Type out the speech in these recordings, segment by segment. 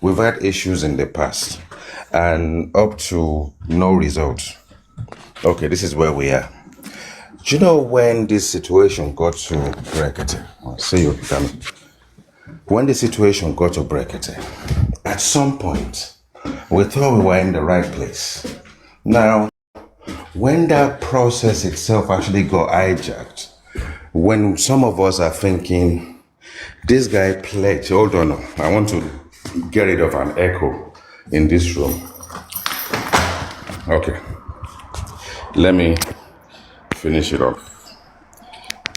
We've had issues in the past and up to no result. Okay, this is where we are. Do you know when this situation got to Brekete? I'll see you coming. When the situation got to Brekete, at some point, we thought we were in the right place. Now, when that process itself actually got hijacked, when some of us are thinking, this guy pledged, hold on, I want to get rid of an echo in this room. Okay, let me finish it off.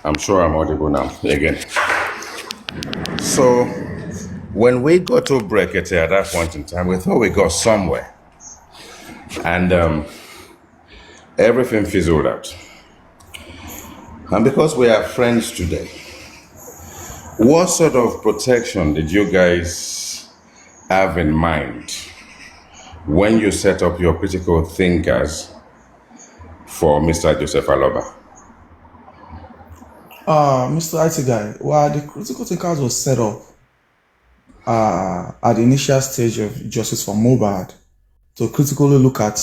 I'm sure I'm audible now again. So, when we got to Brekete at that point in time, we thought we got somewhere. And everything fizzled out. And because we are friends today, what sort of protection did you guys have in mind when you set up your critical thinkers for Mr. Joseph Aloba? Mr. IT guy, well, the critical thinkers was set up at the initial stage of justice for Mohbad to critically look at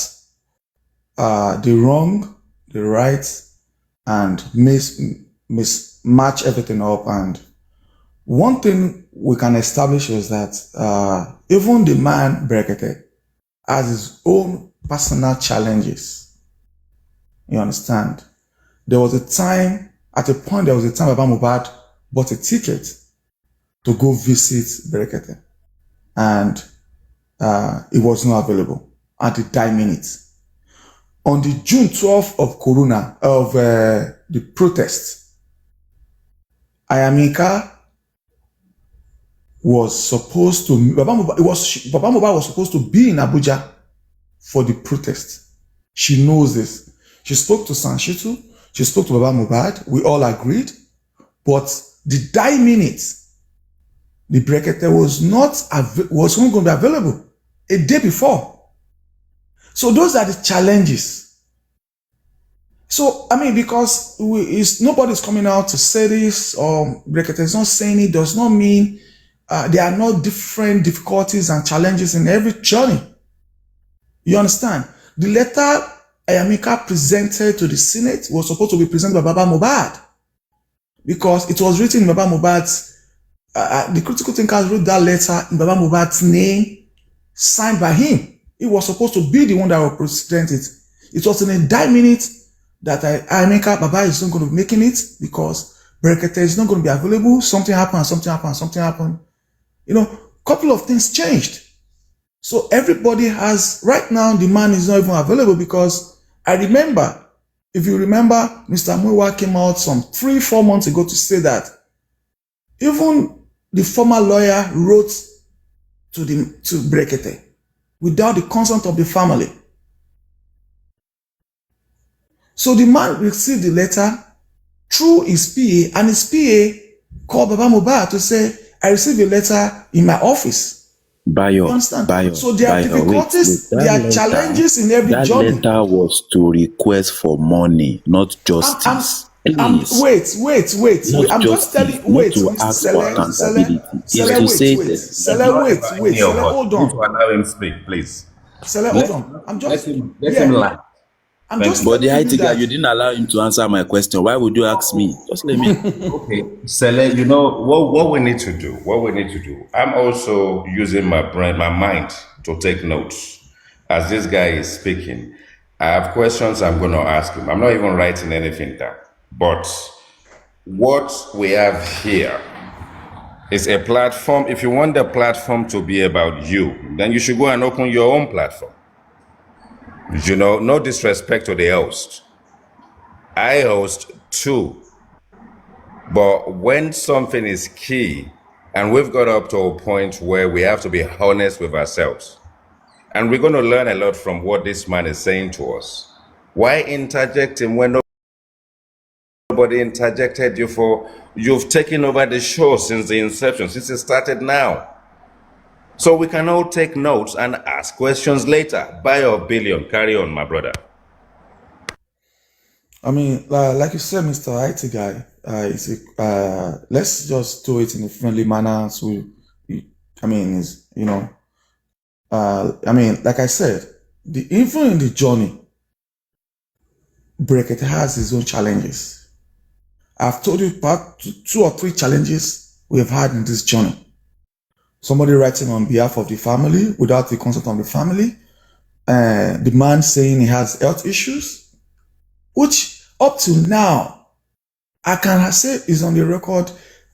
the wrong, the right, and match everything up. And one thing we can establish is that even the man Brekete has his own personal challenges. You understand? There was a time Baba Mohbad bought a ticket to go visit Brekete, and it was not available at the time minute. On the June 12th of the protest, Ayamika was supposed to, Baba Mohbad was supposed to be in Abuja for the protest. She knows this. She spoke to Sanshitu, she spoke to Baba Mohbad, we all agreed, but the die minute, the Brekete was not going to be available a day before. So those are the challenges. So, I mean, because nobody's coming out to say this, or Brekete is not saying it, does not mean there are no different difficulties and challenges in every journey. You understand? The letter Ayamika presented to the Senate was supposed to be presented by Baba Mohbad, because it was written in Baba Mohbad's, the critical thinkers wrote that letter in Baba Mohbad's name, signed by him. It was supposed to be the one that will present it. It was in a die minute that Ayamika Baba is not going to be making it because Brekete is not going to be available. Something happened. You know, a couple of things changed. So everybody has, right now, the man is not even available because I remember, if you remember, Mr. Muiwa came out some 3-4 months ago to say that even the former lawyer wrote to Brekete without the consent of the family. So the man received the letter through his PA, and his PA called Baba Mohbad to say, I received a letter in my office. Bayo, You understand? Bayo, So there are difficulties, wait. there are challenges in every journey. That letter was to request for money, not justice. Please. Wait. Not I'm just justice, telling, not wait, to Mr. ask for accountability. It's to say that Sele, hold on. Allow him speak, please. Sele, hold on. I'm just, let him lie. I'm just But the telling you IT guy, that. you didn't allow him to answer my question. Why would you ask me? Just let me. Okay, Sele, you know what we need to do. I'm also using my brain, my mind, to take notes as this guy is speaking. I have questions I'm going to ask him. I'm not even writing anything down. But what we have here is a platform. If you want the platform to be about you, then you should go and open your own platform. You know, no disrespect to the host. I host too. But when something is key, and we've got up to a point where we have to be honest with ourselves, and we're going to learn a lot from what this man is saying to us. Why interject him when nobody interjected you for? You've taken over the show since the inception, since it started now. So we can all take notes and ask questions later. Bayo Billion, carry on, my brother. I mean, like you said, Mr. IT guy, let's just do it in a friendly manner. So, I mean, Like I said, even in the journey, Brekete has his own challenges. I've told you about 2 or 3 challenges we have had in this journey. Somebody writing on behalf of the family without the consent of the family. The man saying he has health issues, which up to now, I can say is on the record,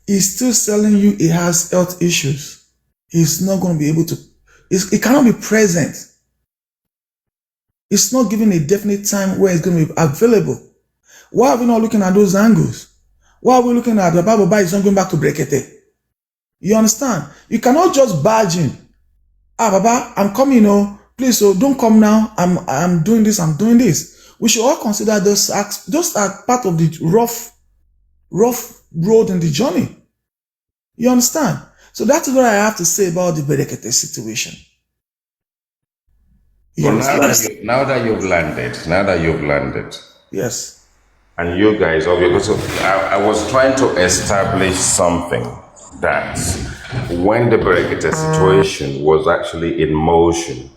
he's still telling you he has health issues. He's not going to be able to, he cannot be present. It's not giving a definite time where it's going to be available. Why are we not looking at those angles? Why are we looking at the Bible is not going back to Brekete? You understand? You cannot just barge in. Baba, I'm coming, please, so don't come now. I'm doing this, I'm doing this. We should all consider those acts just as part of the rough road in the journey. You understand? So that's what I have to say about the Brekete situation. So now that you've landed, yes, and you guys, because I was trying to establish something that when the Berekete situation was actually in motion,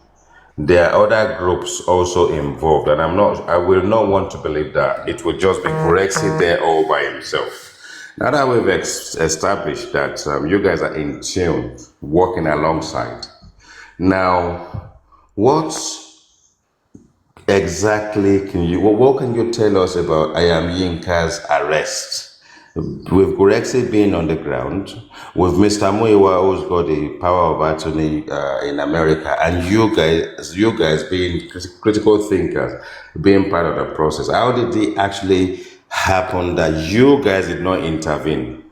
there are other groups also involved, and I will not want to believe that it would just be Brexit there all by himself. Now that we've established that you guys are in tune, working alongside, now what exactly what can you tell us about Ayam Yinka's arrest? With Gorexi being on the ground, with Mr. Muiwa who's got the power of attorney in America, and you guys being critical thinkers, being part of the process, how did it actually happen that you guys did not intervene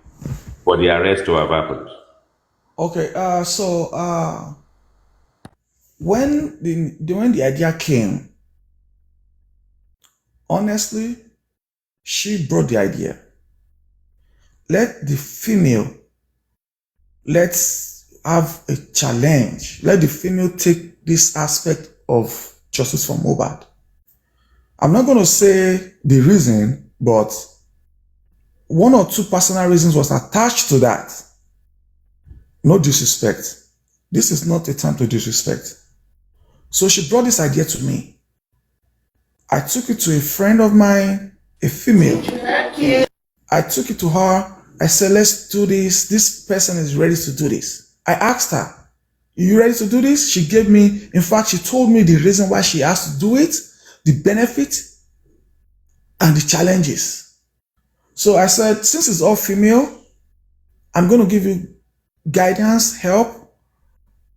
for the arrest to have happened? Okay, when the idea came, honestly, she brought the idea. Let the female, let's have a challenge. Let the female take this aspect of justice for Mohbad. I'm not going to say the reason, but 1 or 2 personal reasons was attached to that. No disrespect. This is not a time to disrespect. So she brought this idea to me. I took it to a friend of mine, a female. I took it to her. I said, let's do this. This person is ready to do this. I asked her, are you ready to do this? She gave me, in fact, she told me the reason why she has to do it, the benefit, and the challenges. So I said, since it's all female, I'm going to give you guidance, help.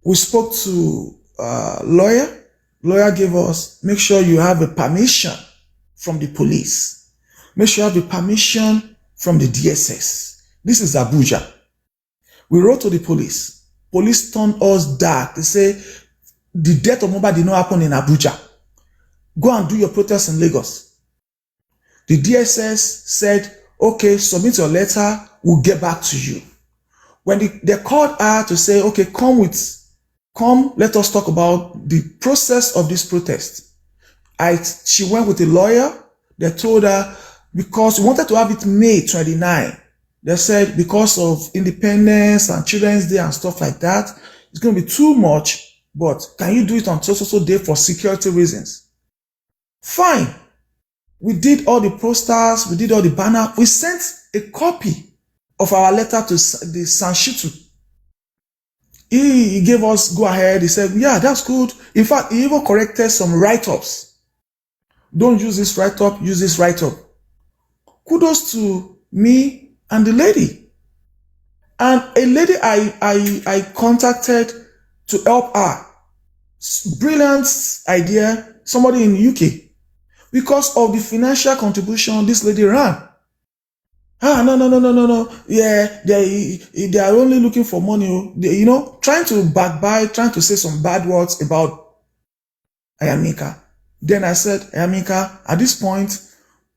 We spoke to a lawyer. Lawyer gave us, make sure you have a permission from the police. Make sure you have the permission from the DSS. This is Abuja. We wrote to the police. Police turned us dark. They say, the death of Mohbad did not happen in Abuja. Go and do your protest in Lagos. The DSS said, okay, submit your letter, we'll get back to you. When they called her to say, okay, come, let us talk about the process of this protest. She went with a lawyer. They told her, because we wanted to have it May 29. They said, because of independence and Children's Day and stuff like that, it's going to be too much, but can you do it on so day for security reasons? Fine. We did all the posters, we did all the banner. We sent a copy of our letter to the Sanshitu. He gave us go ahead. He said, yeah, that's good. In fact, he even corrected some write-ups. Don't use this write-up, use this write-up. Kudos to me and the lady. And a lady I contacted to help her. Brilliant idea. Somebody in the UK. Because of the financial contribution this lady ran. No. Yeah, they are only looking for money. They, trying to backbite, trying to say some bad words about Ayamika. Then I said, Ayamika, at this point,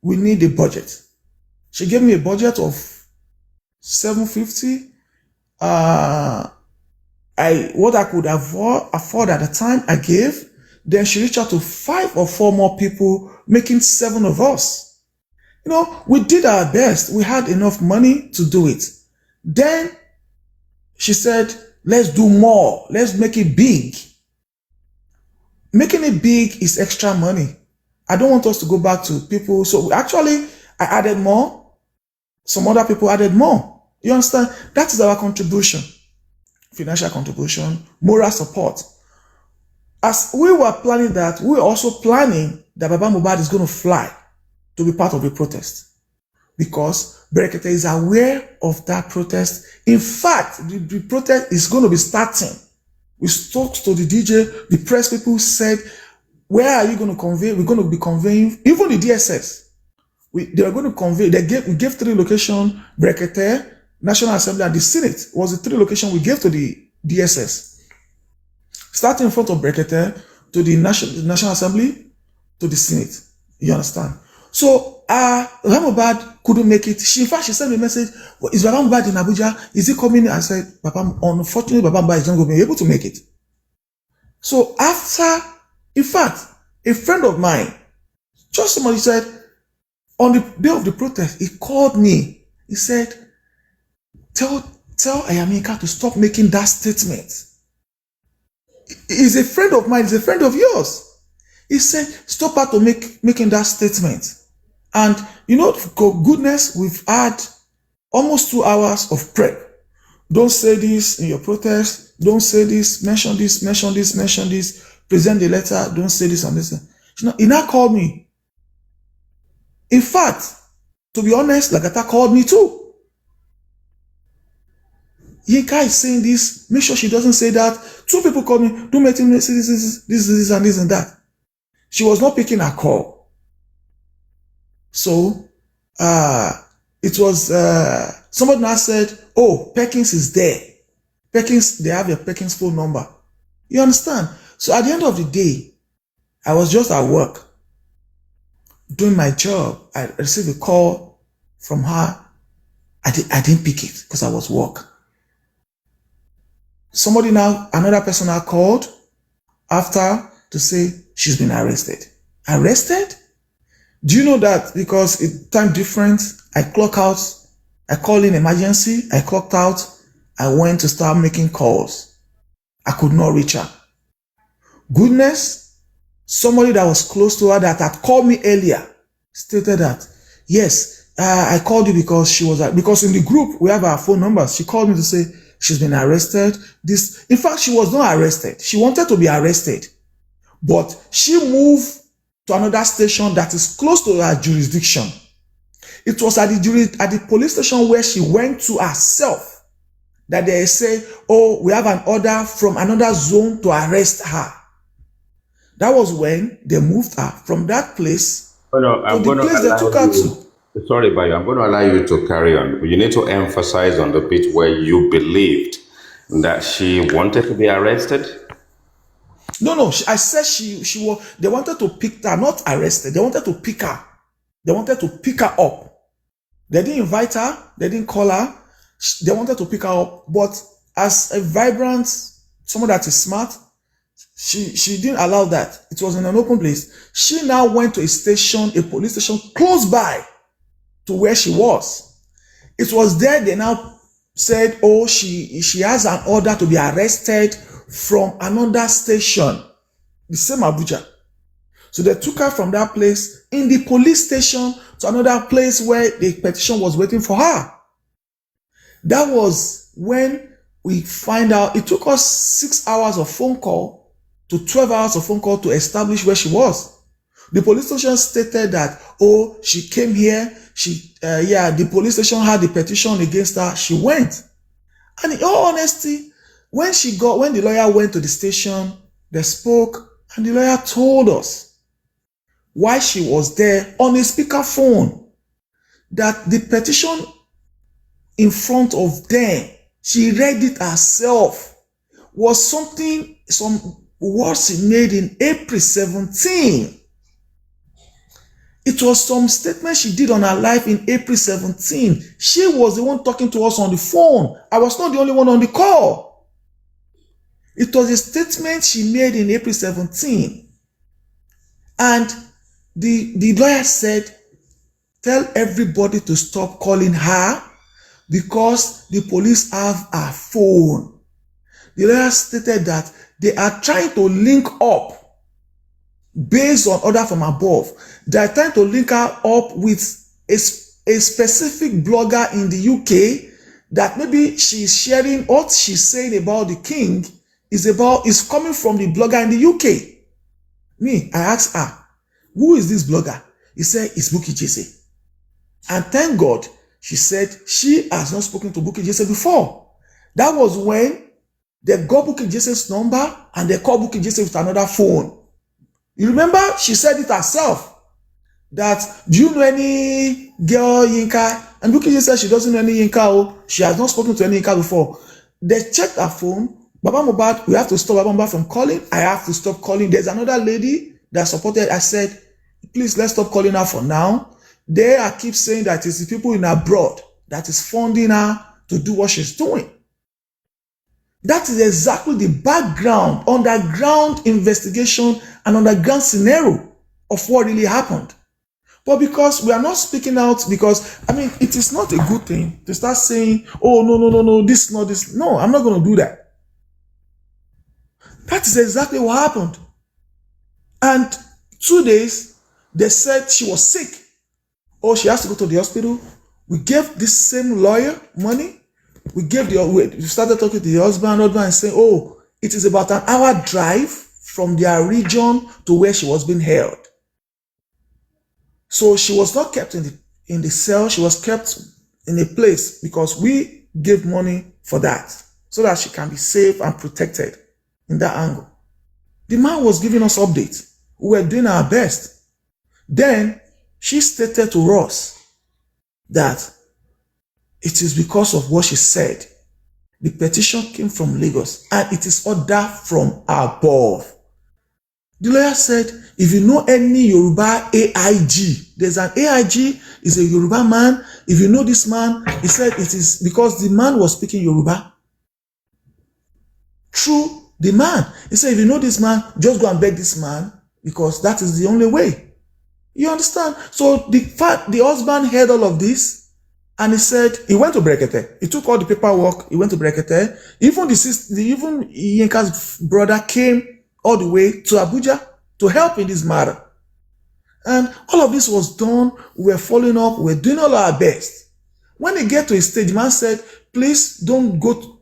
we need a budget. She gave me a budget of $750. What I could afford at the time, I gave. Then she reached out to 5 or 4 more people, making 7 of us. We did our best. We had enough money to do it. Then she said, let's do more. Let's make it big. making it big is extra money. I don't want us to go back to people. So actually, I added more. Some other people added more. You understand? That is our contribution. Financial contribution, moral support. As we were planning that, we were also planning that Baba Mohbad is going to fly to be part of the protest. Because Berekete is aware of that protest. In fact, the protest is going to be starting. We talked to the DJ, the press people said, where are you going to convey? We're going to be conveying, even the DSS. They are going to convey, we gave 3 locations, Berekete, National Assembly, and the Senate was the 3 locations we gave to the DSS. Starting in front of Berekete, to the National Assembly, to the Senate. You understand? So, Baba Mohbad couldn't make it. In fact, she sent me a message, is Baba Mohbad in Abuja? Is he coming? I said, unfortunately, Baba Mohbad is not going to be able to make it. So after, in fact, a friend of mine, just somebody said, on the day of the protest, he called me. He said, tell Ayamika to stop making that statement. He's a friend of mine, he's a friend of yours. He said, stop her to making that statement. And you know, for goodness, we've had almost 2 hours of prep. Don't say this in your protest. Don't say this, mention this, mention this, mention this. Present the letter, don't say this and this. You know, he now called me. In fact, to be honest, Lagata called me too. Yinka is saying this, make sure she doesn't say that. 2 people called me, don't make him say this and this and that. She was not picking her call. So, it was, somebody now said, oh, Perkins is there. Perkins, they have your Perkins phone number. You understand? So at the end of the day, I was just at work, doing my job. I received a call from her. I didn't pick it because I was work. Another person now called after to say she's been arrested. Arrested? Do you know that because it's time difference, I clock out, I call in emergency, I clocked out, I went to start making calls. I could not reach her. Goodness, somebody that was close to her that had called me earlier stated that, yes, I called you because she was, because in the group, we have our phone numbers. She called me to say she's been arrested. In fact, she was not arrested. She wanted to be arrested, but she moved to another station that is close to her jurisdiction. It was at the police station where she went to herself that they say, oh, we have an order from another zone to arrest her. That was when they moved her from that place to the place they took her to. Sorry, Bayo, I'm going to allow you to carry on. You need to emphasize on the bit where you believed that she wanted to be arrested. No, I said she was, they wanted to pick her, not arrested. They wanted to pick her. They wanted to pick her up. They didn't invite her. They didn't call her. They wanted to pick her up. But as a vibrant, someone that is smart, she didn't allow that. It was in an open place. She now went to a police station close by to where she was. It was there they now said, oh, she has an order to be arrested from another station, the same Abuja. So they took her from that place in the police station to another place where the petition was waiting for her. That was when we find out it took us 6 hours of phone call to 12 hours of phone call to establish where she was. The police station stated that, oh, she came here. The police station had the petition against her. She went. And in all honesty, when the lawyer went to the station, they spoke, and the lawyer told us why she was there on a speakerphone, that the petition in front of them, she read it herself, was some words she made in April 17. It was some statement she did on her life in April 17. She was the one talking to us on the phone. I was not the only one on the call. It was a statement she made in April 17. And the lawyer said, tell everybody to stop calling her because the police have her phone. The lawyer stated that they are trying to link up based on order from above. They are trying to link her up with a specific blogger in the UK that maybe she's sharing what she's saying about the king is coming from the blogger in the UK. Me, I asked her, who is this blogger? He said, it's Bukky Jesse. And thank God, she said she has not spoken to Bukky Jesse before. That was when they got Bukky Jesse's number and they called Bukky Jesse with another phone. You remember she said it herself that, do you know any girl Yinka? And Bukky Jesse said she doesn't know any Yinka. Oh, she has not spoken to any Yinka before. They checked her phone. Baba Mohbad, we have to stop Baba Mohbad from calling. I have to stop calling. There's another lady that supported. I said, please, let's stop calling her for now. I keep saying that it's the people in abroad that is funding her to do what she's doing. That is exactly the background, underground investigation and underground scenario of what really happened. But because we are not speaking out, because, it is not a good thing to start saying, oh, no, this, not this. No, I'm not going to do that. That is exactly what happened. And 2 days, they said she was sick. Oh, she has to go to the hospital. We gave this same lawyer money. We started talking to the husband and saying, oh, it is about an hour drive from their region to where she was being held. So she was not kept in the cell. She was kept in a place because we gave money for that so that she can be safe and protected in that angle. The man was giving us updates. We were doing our best. Then she stated to us that it is because of what she said. The petition came from Lagos and it is order from above. The lawyer said, if you know any Yoruba AIG, there's an AIG, is a Yoruba man. If you know this man, he said it is because the man was speaking Yoruba. Through the man. He said, if you know this man, just go and beg this man because that is the only way. You understand? So the husband heard all of this and he said, he went to Brekete. He took all the paperwork. He went to Brekete. Even even Yinka's brother came all the way to Abuja to help in this matter. And all of this was done. We were following up. We were doing all our best. When they get to a stage, the man said, please don't go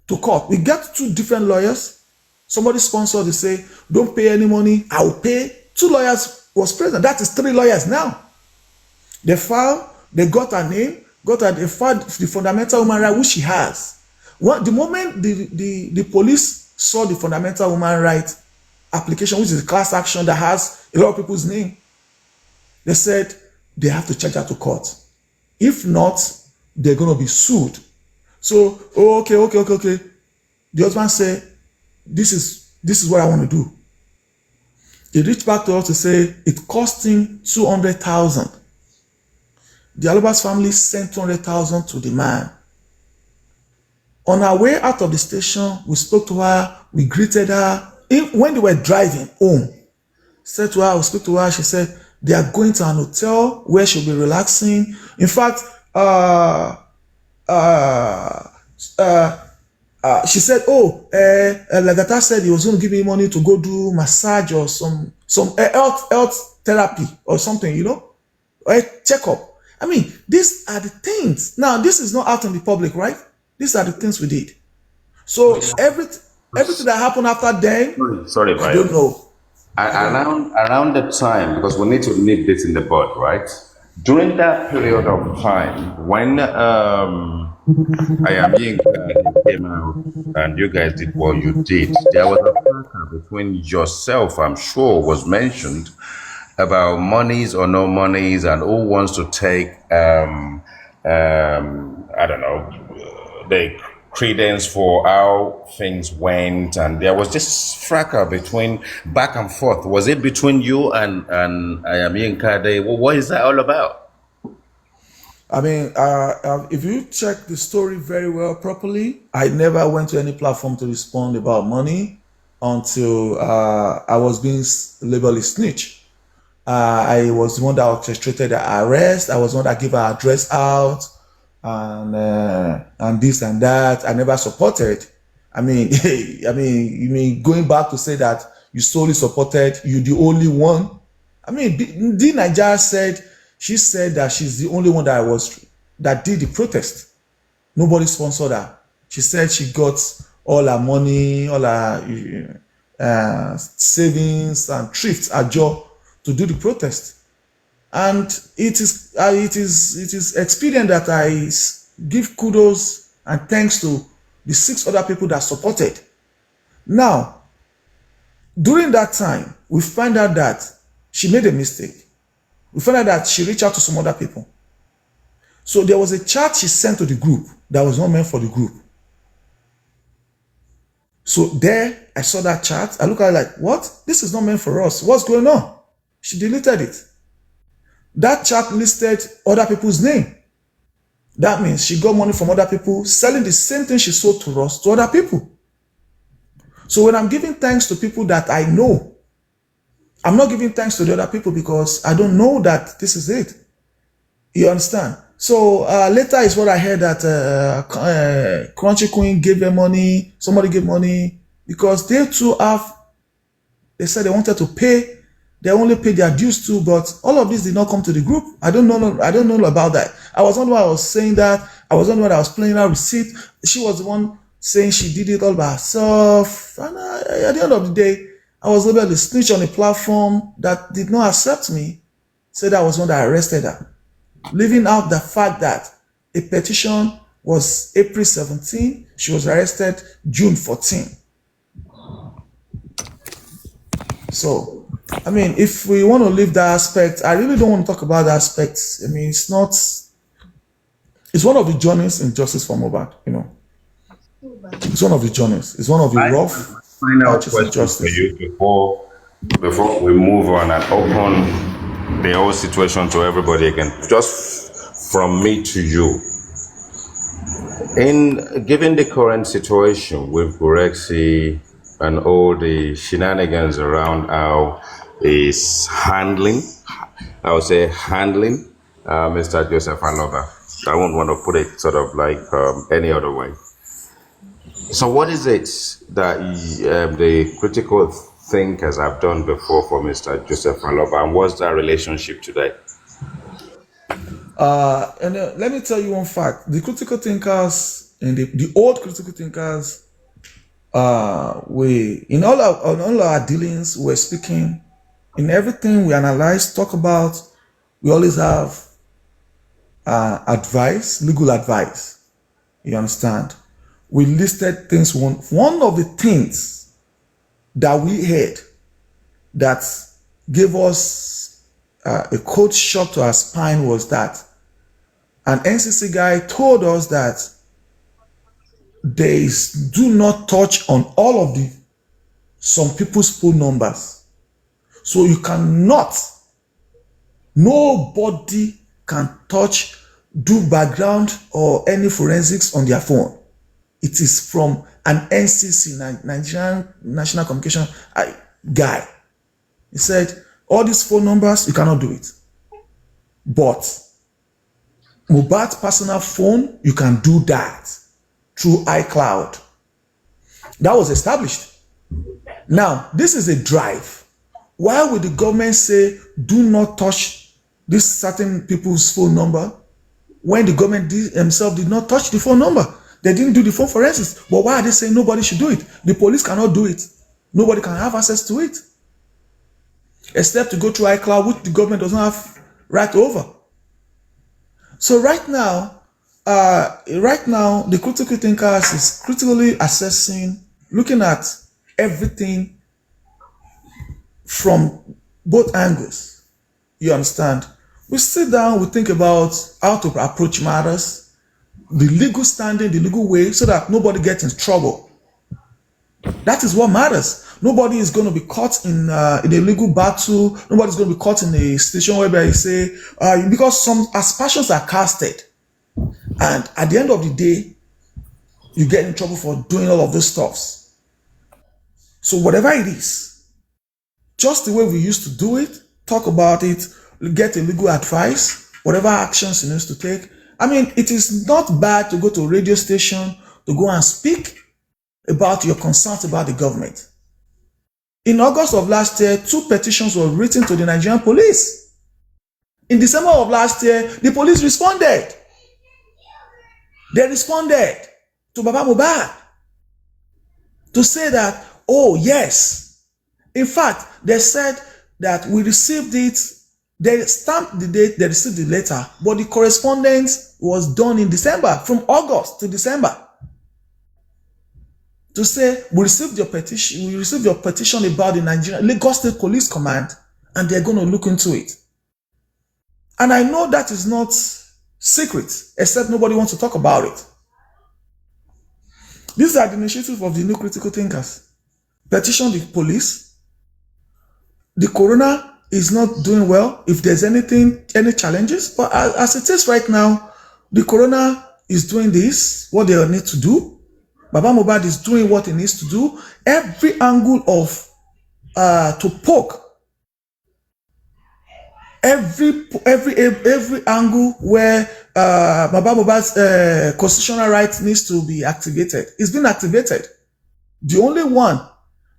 to court. We got 2 different lawyers. Somebody sponsored, they say, don't pay any money. I will pay. 2 lawyers was present. That is 3 lawyers now. They filed. They got her name. They filed the fundamental human right which she has. The moment the police saw the fundamental human right application, which is a class action that has a lot of people's name, they said they have to charge her to court. If not, they're going to be sued. So, okay. The husband said, this is what I want to do. He reached back to us to say it cost him 200,000. The Alobas family sent 200,000 to the man. On our way out of the station, we spoke to her, we greeted her. When they were driving home, said to her, we spoke to her, she said, they are going to an hotel where she'll be relaxing. In fact, she said, Lagata said he was going to give me money to go do massage or some health therapy or something, or a checkup. These are the things. Now, this is not out in the public, right? These are the things we did. So everything that happened after then, sorry, I don't know. Around the time, because we need to nip this in the bud, right? During that period of time when I am Yinka came out and you guys did what you did, there was a fracas between yourself, I'm sure, was mentioned about monies or no monies and who wants to take I don't know, the credence for how things went, and there was this fracas between back and forth. Was it between you and I am Yinka? What is that all about? If you check the story very well properly, I never went to any platform to respond about money until I was being labeled a snitch. I was the one that orchestrated the arrest. I was the one that gave her address out, and this and that. I never supported. You mean going back to say that you solely supported, you're the only one. I mean, D Nigeria said, she said that she's the only one that did the protest. Nobody sponsored her. She said she got all her money, all her savings and thrifts ajo to do the protest. And it is expedient that I give kudos and thanks to the 6 other people that supported. Now, during that time, we find out that she made a mistake. We find out that she reached out to some other people. So there was a chat she sent to the group that was not meant for the group. So there, I saw that chat. I look at it like, what? This is not meant for us. What's going on? She deleted it. That chat listed other people's name. That means she got money from other people, selling the same thing she sold to us to other people. So when I'm giving thanks to people that I know, I'm not giving thanks to the other people because I don't know that this is it. You understand? So later is what I heard that Crunchy Queen gave them money, somebody gave money, because they too they said they wanted to pay, they only paid their dues too, but all of this did not come to the group. I don't know about that. I was not the one I was saying that. I was not the one that was playing that receipt. She was the one saying she did it all by herself. And at the end of the day, I was able to snitch on a platform that did not accept me, said I was one that arrested her, leaving out the fact that a petition was April 17, she was arrested June 14. So, I mean, if we want to leave that aspect, I really don't want to talk about that aspect. I mean, it's one of the journeys in justice for Mohbad, you know. It's one of the journeys. It's one of the rough final patches in question for justice. you before we move on and open the whole situation to everybody again. Just from me to you. Given the current situation with Gurexi and all the shenanigans around how he's handling, I would say handling, Mr. Joseph Aloba. I won't want to put it sort of like any other way. So what is it that the critical thinkers have done before for Mr. Joseph Aloba, and what's that relationship today? Let me tell you one fact. The critical thinkers, and the old critical thinkers, in all our dealings, we're speaking, in everything we analyze, talk about, we always have advice, legal advice. You understand? We listed things. One of the things that we heard that gave us a cold shock to our spine was that an NCC guy told us that do not touch on all of some people's phone numbers. So you cannot, nobody can touch, do background or any forensics on their phone. It is from an NCC, Nigerian National Communication guy. He said, all these phone numbers, you cannot do it. But Mohbad's personal phone, you can do that through iCloud. That was established. Now, this is a drive. Why would the government say, do not touch this certain people's phone number when the government themselves did not touch the phone number? They didn't do the phone forensics. But why are they saying nobody should do it? The police cannot do it. Nobody can have access to it. Except to go through iCloud, which the government does not have right over. So right now, the critical thinkers is critically assessing, looking at everything from both angles. You understand? We sit down, we think about how to approach matters, the legal standing, the legal way, so that nobody gets in trouble. That is what matters. Nobody is going to be caught in a legal battle. Nobody's going to be caught in a situation where you say, because some aspersions are casted. And at the end of the day, you get in trouble for doing all of those stuffs. So whatever it is, just the way we used to do it, talk about it, get a legal advice, whatever actions you need to take. I mean, it is not bad to go to a radio station to go and speak about your concerns about the government. In August of last year, 2 petitions were written to the Nigerian police. In December of last year, the police responded. They responded to Baba Mohbad to say that, oh yes. In fact, they said that we received it. They stamped the date, they received the letter, but the correspondence was done in December, from August to December. To say, we received your petition about the Nigerian Lagos State Police Command, and they're going to look into it. And I know that is not secret, except nobody wants to talk about it. These are the initiative of the new critical thinkers. Petition the police. The corona is not doing well. If there's any challenges, but as it is right now, the corona is doing this, what they need to do. Baba Mohbad is doing what he needs to do. Every angle of to poke, every angle where Baba Mohbad's constitutional right needs to be activated is being activated. The only one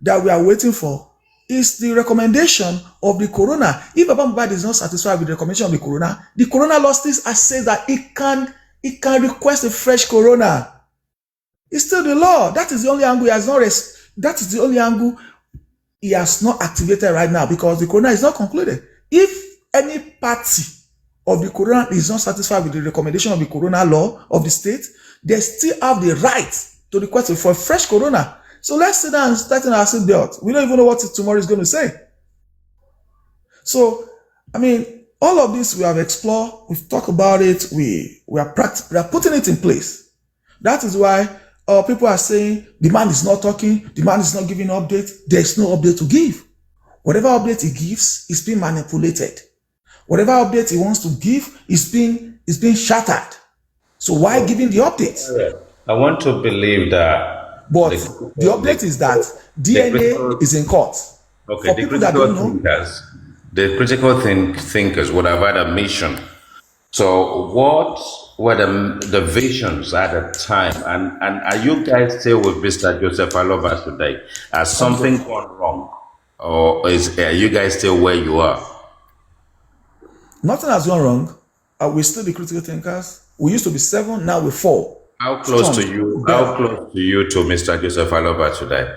that we are waiting for is the recommendation of the corona. If Baba Mohbad is not satisfied with the recommendation of the corona law still says that it can request a fresh corona. It's still the law. That is the only angle he has not. That is the only angle he has not activated right now, because the corona is not concluded. If any party of the corona is not satisfied with the recommendation of the corona law of the state, they still have the right to request for a fresh corona. So let's sit down and tighten our seatbelt. We don't even know what tomorrow is going to say. So, I mean, all of this we have explored. We've talked about it. We are putting it in place. That is why people are saying the man is not talking, the man is not giving an update. There is no update to give. Whatever update he gives is being manipulated. Whatever update he wants to give is being shattered. So why giving the update? I want to believe that. But the update is that DNA is in court. Okay, For people that don't know, the critical thinkers would have had a mission. So what were the visions at the time? And are you guys still with Mr. Joseph Aloba today? Has something gone wrong? Or are you guys still where you are? Nothing has gone wrong. We're still the critical thinkers. We used to be 7, now we're 4. How close to you? How close to you to Mr. Joseph Aloba today?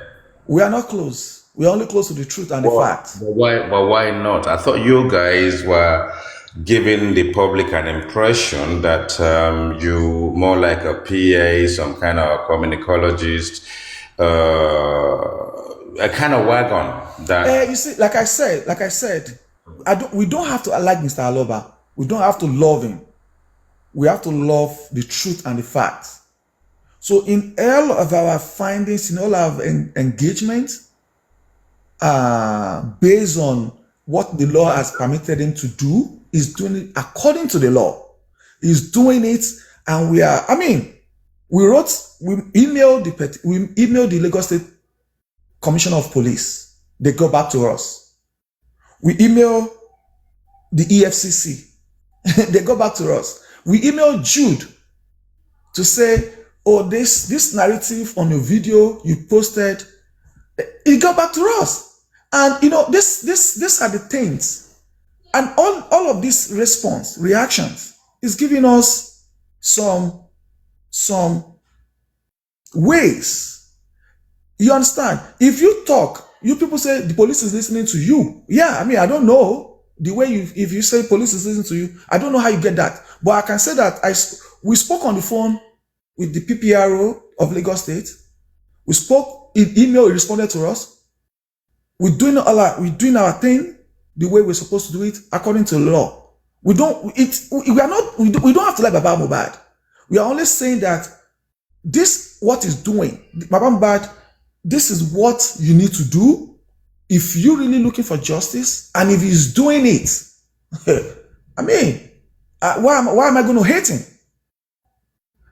We are not close. We are only close to the truth and the facts. But why not? I thought you guys were giving the public an impression that you more like a PA, some kind of communicologist, a kind of wagon that. You see, like I said, we don't have to like Mr. Aloba. We don't have to love him. We have to love the truth and the facts. So in all of our findings, in all our engagements, based on what the law has permitted him to do, he's doing it according to the law. He's doing it, and we emailed the Lagos State Commissioner of Police. They go back to us. We email the EFCC. They go back to us. We emailed Jude to say, oh, this narrative on your video you posted, it got back to us. And this are the things. And all of this reactions is giving us some ways. You understand? If you talk, you people say the police is listening to you. Yeah, I mean, I don't know the way if you say police is listening to you, I don't know how you get that. But I can say that we spoke on the phone with the PPRO of Lagos State. We spoke in email, he responded to us. We're doing our thing the way we're supposed to do it according to the law. We don't have to like Baba Mohbad. We are only saying that this what he's doing, Baba Mohbad, this is what you need to do if you're really looking for justice, and if he's doing it. I mean, why am I going to hate him?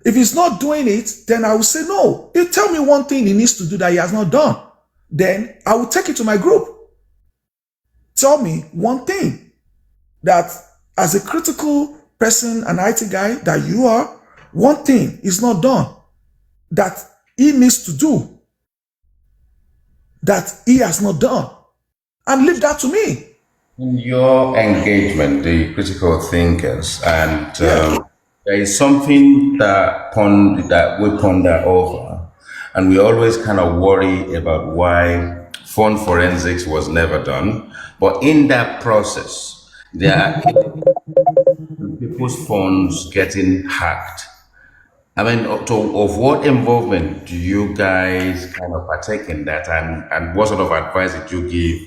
If he's not doing it, then I will say no. He'll tell me one thing he needs to do that he has not done. Then I will take it to my group. Tell me one thing that as a critical person, an IT guy that you are, one thing is not done that he needs to do. that he has not done, and leave that to me. In your engagement, the critical thinkers, and Yeah. there is something that we ponder over, and we always kind of worry about why phone forensics was never done. But in that process, there are people's phones getting hacked. I mean, of what involvement do you guys kind of partake in that, and what sort of advice did you give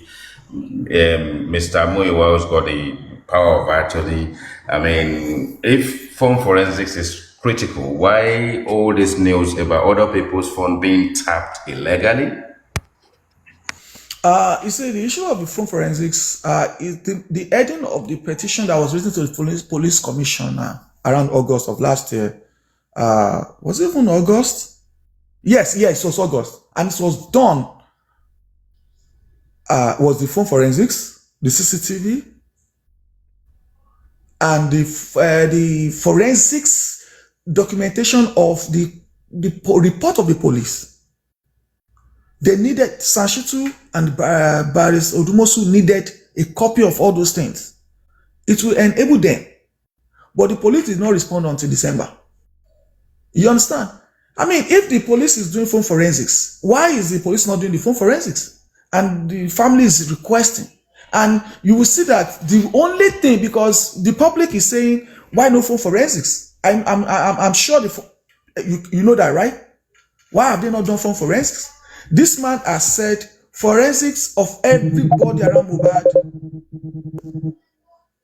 Mr. Muiwa, who's got the power of attorney? I mean, if phone forensics is critical, why all this news about other people's phone being tapped illegally? You see, the issue of the phone forensics is the heading of the petition that was written to the police commissioner around August of last year. Was it even August? Yes, it was August. And it was done, was the phone forensics, the CCTV, and the forensics documentation of the report of the police. They needed, Sanshitu and Baris Odumosu needed a copy of all those things. It will enable them. But the police did not respond until December. You understand? I mean, if the police is doing phone forensics, why is the police not doing the phone forensics? And the family is requesting. And you will see that the only thing, because the public is saying, why no phone forensics? I'm sure you know that, right? Why have they not done phone forensics? This man has said forensics of everybody around Mohbad.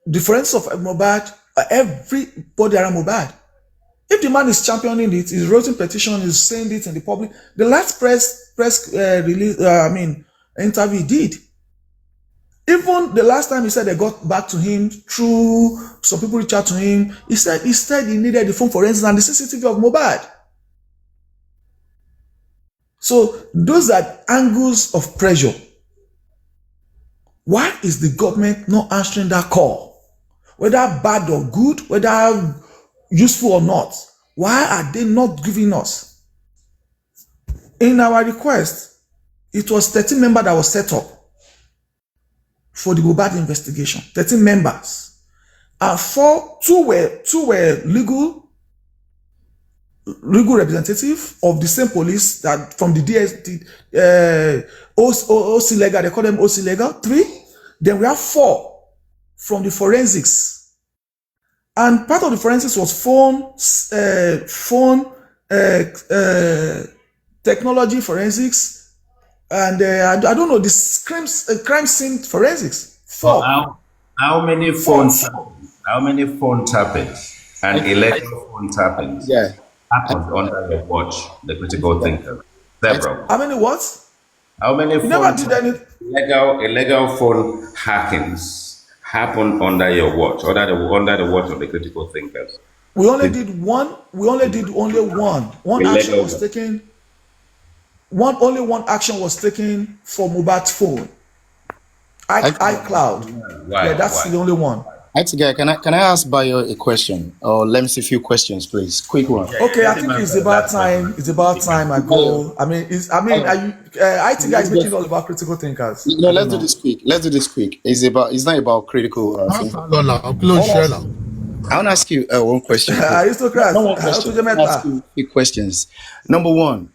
The forensics of Mohbad, everybody around Mohbad. If the man is championing it, he's writing petition, he's saying it in the public. The last press release, interview he did. Even the last time he said they got back to him through some people reached out to him, he said he needed the phone forensics and the CCTV of Mohbad. So those are angles of pressure. Why is the government not answering that call? Whether bad or good, whether useful or not, why are they not giving us? In our request, it was 13 members that was set up for the Mohbad investigation. 13 members. And two were legal representative of the same police that from the OC legal, they call them OC legal, 3. Then we have 4 from the forensics. And part of the forensics was phone technology forensics, and I don't know, this crime scene forensics. 4. How many phone tappings? How many phone tappings and illegal phone tappings happened under your watch, the critical thinker? Several. How many what? How many You never did any illegal phone hackings happened under your watch, under the watch of the critical thinkers? We only did one. We only did only one. One action was taken. Only one action was taken for Mohbad's phone. iCloud. Why? Yeah, that's the only one. Guy, can I ask Bayo a question? Or let me see a few questions, please. Quick one. Okay, I think it's about time. It's about time I go. I mean, IT guy is making all about critical thinkers. No, let's do this quick. It's not about critical. I want to ask you one question. Aristocrats. No one question. I'll ask you a few questions. Number one.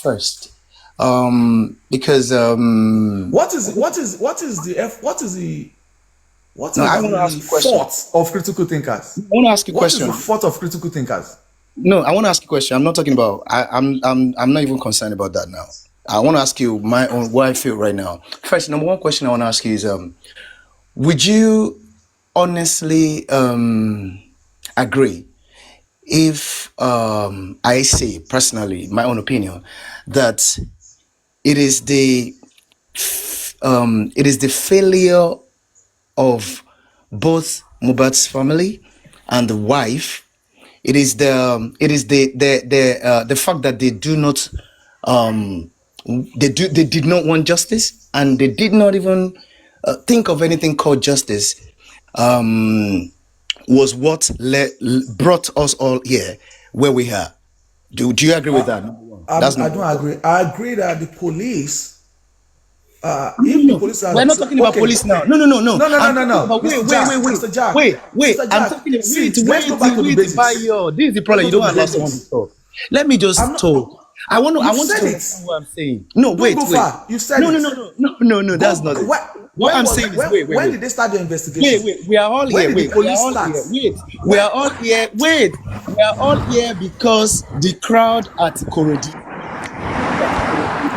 First, because I want to ask you a question. Fault of critical thinkers? I want to ask you a question. What is the fault of critical thinkers? No, I want to ask you a question. I'm not talking about. I'm not even concerned about that now. I want to ask you my own what I feel right now. First, number one question I want to ask you is, would you honestly agree if I say personally my own opinion that it is the failure of both Mohbad's family and the wife. It is the fact that they do not they did not want justice, and they did not even think of anything called justice. Was what brought us all here where we are. Do you agree with that? Number one. That's I number don't one. agree. I agree that the police, No, if the no, police are we're not talking about okay, police now. No, no, no, no. I'm talking no, about Mr. Jack, Mr. Jack, wait. Mr. I'm Jack. talking. See, let's go back to the Wait, basics. Bayo. This is the Let's problem. go You to don't the allow someone to basics. talk. Let me I'm just not. talk. I You want you said to it. understand what I'm saying. No, Don't wait, go wait. far. You said No, no, it. no, no, no, no, no. That's Go. not it. What When I'm was saying is, wait, when did they start the investigation? wait. We are all When here. did the Wait, we are police all start? here. Wait, we When are all here. Wait, we are all here because the crowd at Korodi.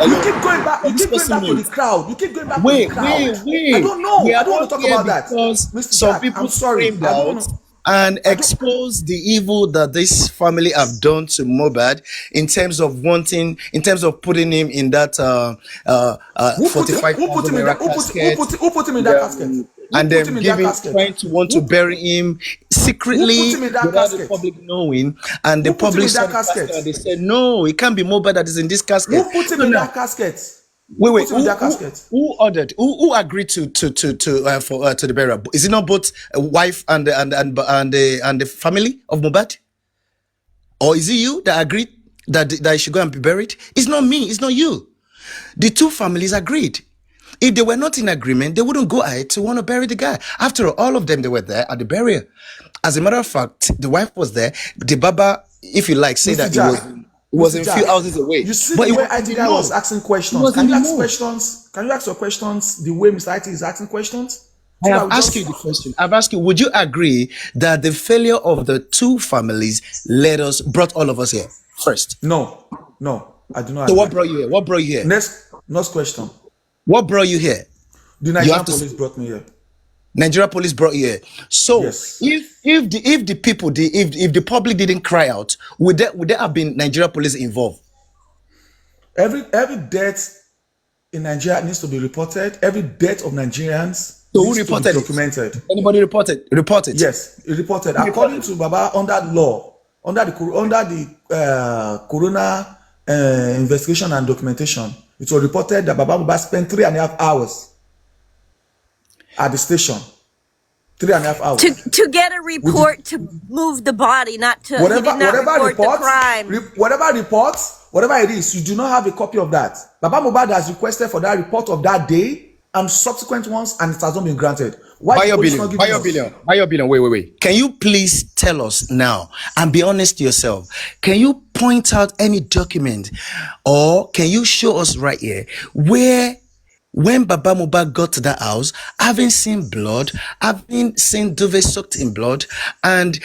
you Hello, keep going back. for You this keep going person, back to the wait. crowd. You keep going back to the Wait, crowd. I wait. don't We know. I are don't all want to talk here about that, because Mr. some Jack. people I'm sorry. screamed I don't out want to. and I don't. exposed the evil that this family have done to Mobad in terms of in terms of putting him in that Who put 45,000 him in naira that? casket Who put him in that casket? Who and put him them in that giving, casket? trying to want to Who bury him who put secretly him in that without the casket? public knowing. And the Who put him public in saw that the casket casket? and they said, no, it can't be Mobad that is in this casket. Who put him So in now, that casket? Who wait. put him in that casket? Who ordered? Who agreed to the burial? Is it not both wife and the family of Mubad, or is it you that agreed that he should go and be buried? It's not me. It's not you. The two families agreed. If they were not in agreement, they wouldn't go ahead to want to bury the guy. After all of them, they were there at the burial. As a matter of fact, the wife was there. The Baba, if you like, say Mr. that Jack, it was Mr. a few Jack, houses away, you see but the it way was in IT the guy was know. asking It questions. was Can in you the ask know. questions? Can you ask your questions the way Mr. IT is asking questions? I So that have we asked just you the question. I've asked you, would you agree that the failure of the two families brought all of us here first? no, I do not So what agree. brought you here? What brought you here? Next question. What brought you here? The You have Nigerian to police say. brought me here. Nigeria police brought you here. So Yes. if the people if the public didn't cry out, would there have been Nigeria police involved? Every death in Nigeria needs to be reported. Every death of Nigerians So who needs to be reported it? documented. Anybody report it? Yes, it reported. Who According reported to it? Baba, under law, under the Corona investigation and documentation, it was reported that Baba Mohbad spent 3.5 hours at the station. 3.5 hours. To get a With the, report to move the body, not to he did not whatever report the reports, crime. whatever it is, you do not have a copy of that. Baba Mohbad has requested for that report of that day and subsequent ones, and it has not been granted. Why the police not giving us? Bayo Billion, wait. Can you please tell us now and be honest to yourself? Can you point out any document or can you show us right here where when Baba Mohbad got to that house, having seen blood, having seen duvet soaked in blood, and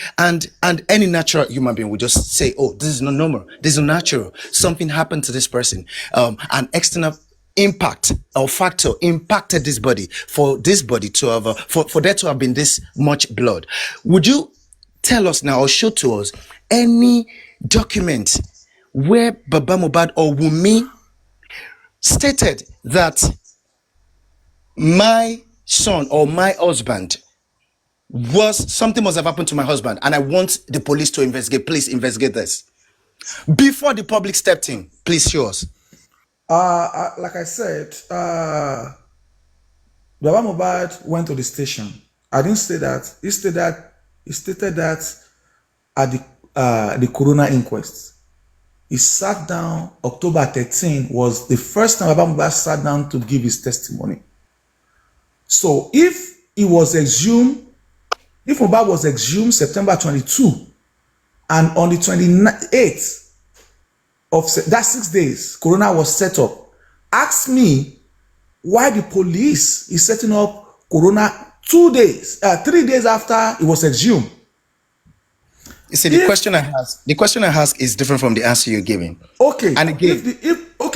any natural human being would just say, "Oh, this is not normal. This is not natural. Something happened to this person." An external impact or factor impacted this body for this body to have for there to have been this much blood. Would you tell us now or show to us any document where Baba Mohbad or Wunmi stated that my son or my husband was something must have happened to my husband and I want the police to investigate? Please investigate this before the public stepped in. Please show us. Like I said, Baba Mohbad went to the station. I didn't say that. He stated that at the Corona inquest. He sat down. October 13 was the first time Baba Mohbad sat down to give his testimony. So if Mohbad was exhumed September 22, and on the 28th of that 6 days, Corona was set up. Ask me why the police is setting up Corona 3 days after it was exhumed. You see, the question I ask is different from the answer you're giving. Okay. And again,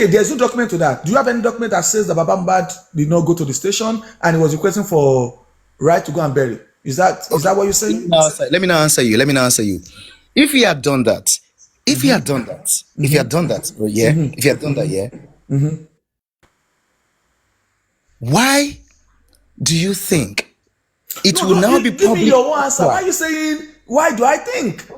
there's no document to that. Do you have any document that says that Baba Mohbad did not go to the station and he was requesting for right to go and bury? Is that what you're saying? let me now answer you. If he had done that, why do you think it will now be Give me public? your answer. Why are you saying, why do I think?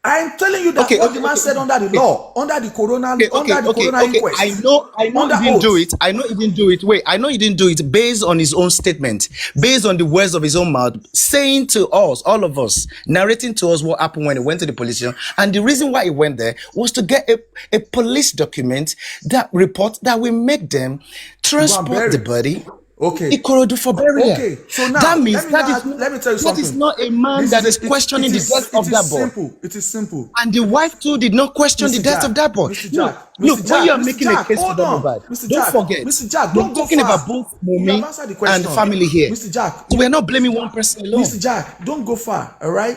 I'm telling you that what the man said under the law, under the corona inquest. I know under he didn't do oath. it. I know he didn't do it. Wait, I know he didn't do it based on his own statement, based on the words of his own mouth, saying to us, all of us, narrating to us what happened when he went to the police station. And the reason why he went there was to get a police document, that report that will make them transport the body. Okay. Ikorodu for burial. Okay. So now that means let me tell you something. That is not a man that is questioning the death of that boy. It is simple. And the wife too did not question the death of that boy. Mr. Jack, no, when you are making a case for them, don't forget. Mr. Jack, we're talking about both Mumi and the family here. Mr. Jack, so we're not blaming one person alone. Mr. Jack, don't go far. All right.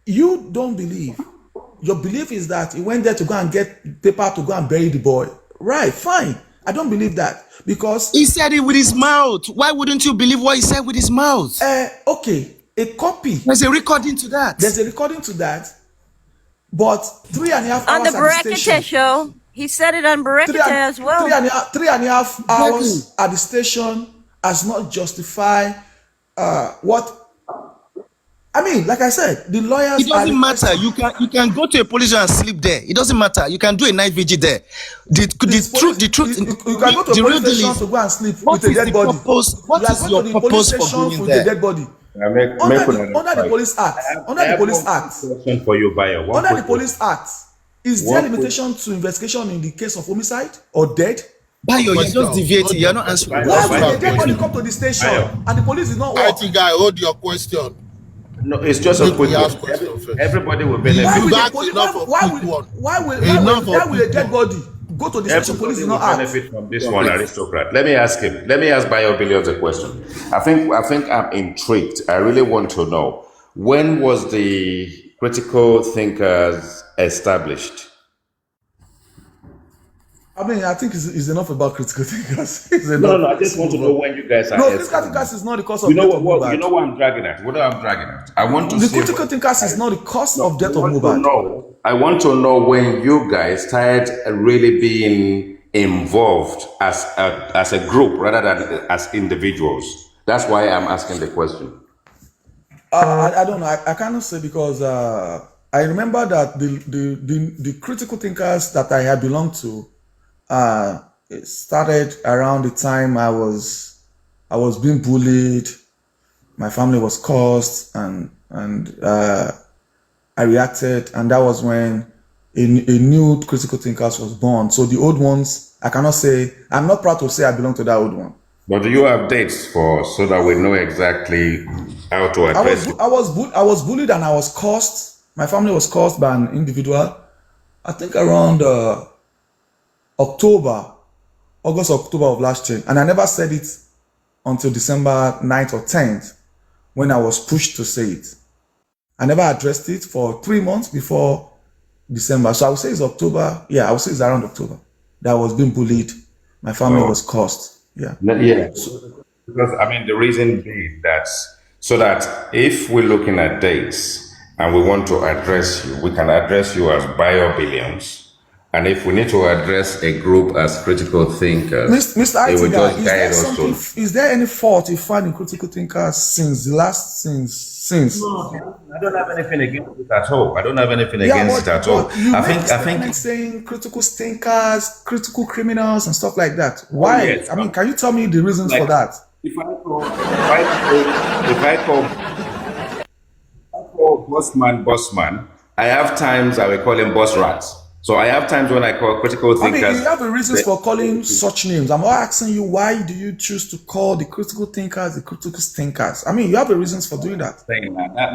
You don't believe. Your belief is that he went there to go and get paper to go and bury the boy. Right? Fine. I don't believe that. Because he said it with his mouth. Why wouldn't you believe what he said with his mouth? Okay, a copy. There's a recording to that. But 3.5 hours on the Barakate show. He said it on Barakate as well. 3.5 hours at the station has not justified what. I mean, like I said, the lawyers. It doesn't matter. You can go to a police station and sleep there. It doesn't matter. You can do a night vigil there. The truth. You can go to a police station to go and sleep with a dead body. What is your purpose for going there? With a dead body. Under the Police Act. Question for you, Bayo. Under the Police Act, is there limitation to investigation in the case of homicide or death? Bayo, you're just deviating. You're not answering. Why would the dead body come to the station and the police did not work? IT guy, hold your question. No, it's just a quick one. Everybody will benefit. Why will a dead body go to the station? Police did not benefit from this one, aristocrat. Let me ask Bayo Billions a question. I think I'm intrigued. I really want to know, when was the critical thinkers established? I mean, I think it's enough about critical thinkers. No, I just want to know when you guys are. No, critical thinkers is not the cause of death of Mohbad. You know what I'm dragging at? I want to the critical thinkers is not the cause of death of Mohbad. I want to know when you guys started really being involved as a group rather than as individuals. That's why I'm asking the question. I don't know. I cannot say because I remember that the critical thinkers that I had belonged to. It started around the time I was being bullied. My family was cursed, and I reacted, and that was when a new critical thinkers was born. So the old ones, I cannot say. I'm not proud to say I belong to that old one. But do you have dates so that we know exactly how to address it? I was bullied and I was cursed. My family was cursed by an individual. I think around August, October of last year. And I never said it until December 9th or 10th when I was pushed to say it. I never addressed it for 3 months before December. So I would say it's October. Yeah, I would say it's around October that I was being bullied. My family was cursed. Yeah. Yeah. Because, I mean, the reason being that, so that if we're looking at dates and we want to address you, we can address you as Bayo Billions. And if we need to address a group as critical thinkers, Mr. IT, is there any fault you find in critical thinkers since? No, I don't have anything against it at all. I think saying critical thinkers, critical criminals, and stuff like that. Why? Yes, I mean, can you tell me the reasons for that? If I call Bossman, I have times I will call him Boss Rat. So I have times when I call critical thinkers. I mean, you have a reasons for calling such names. I'm not asking you why do you choose to call the critical thinkers the critical thinkers. I mean, you have a reasons for doing that.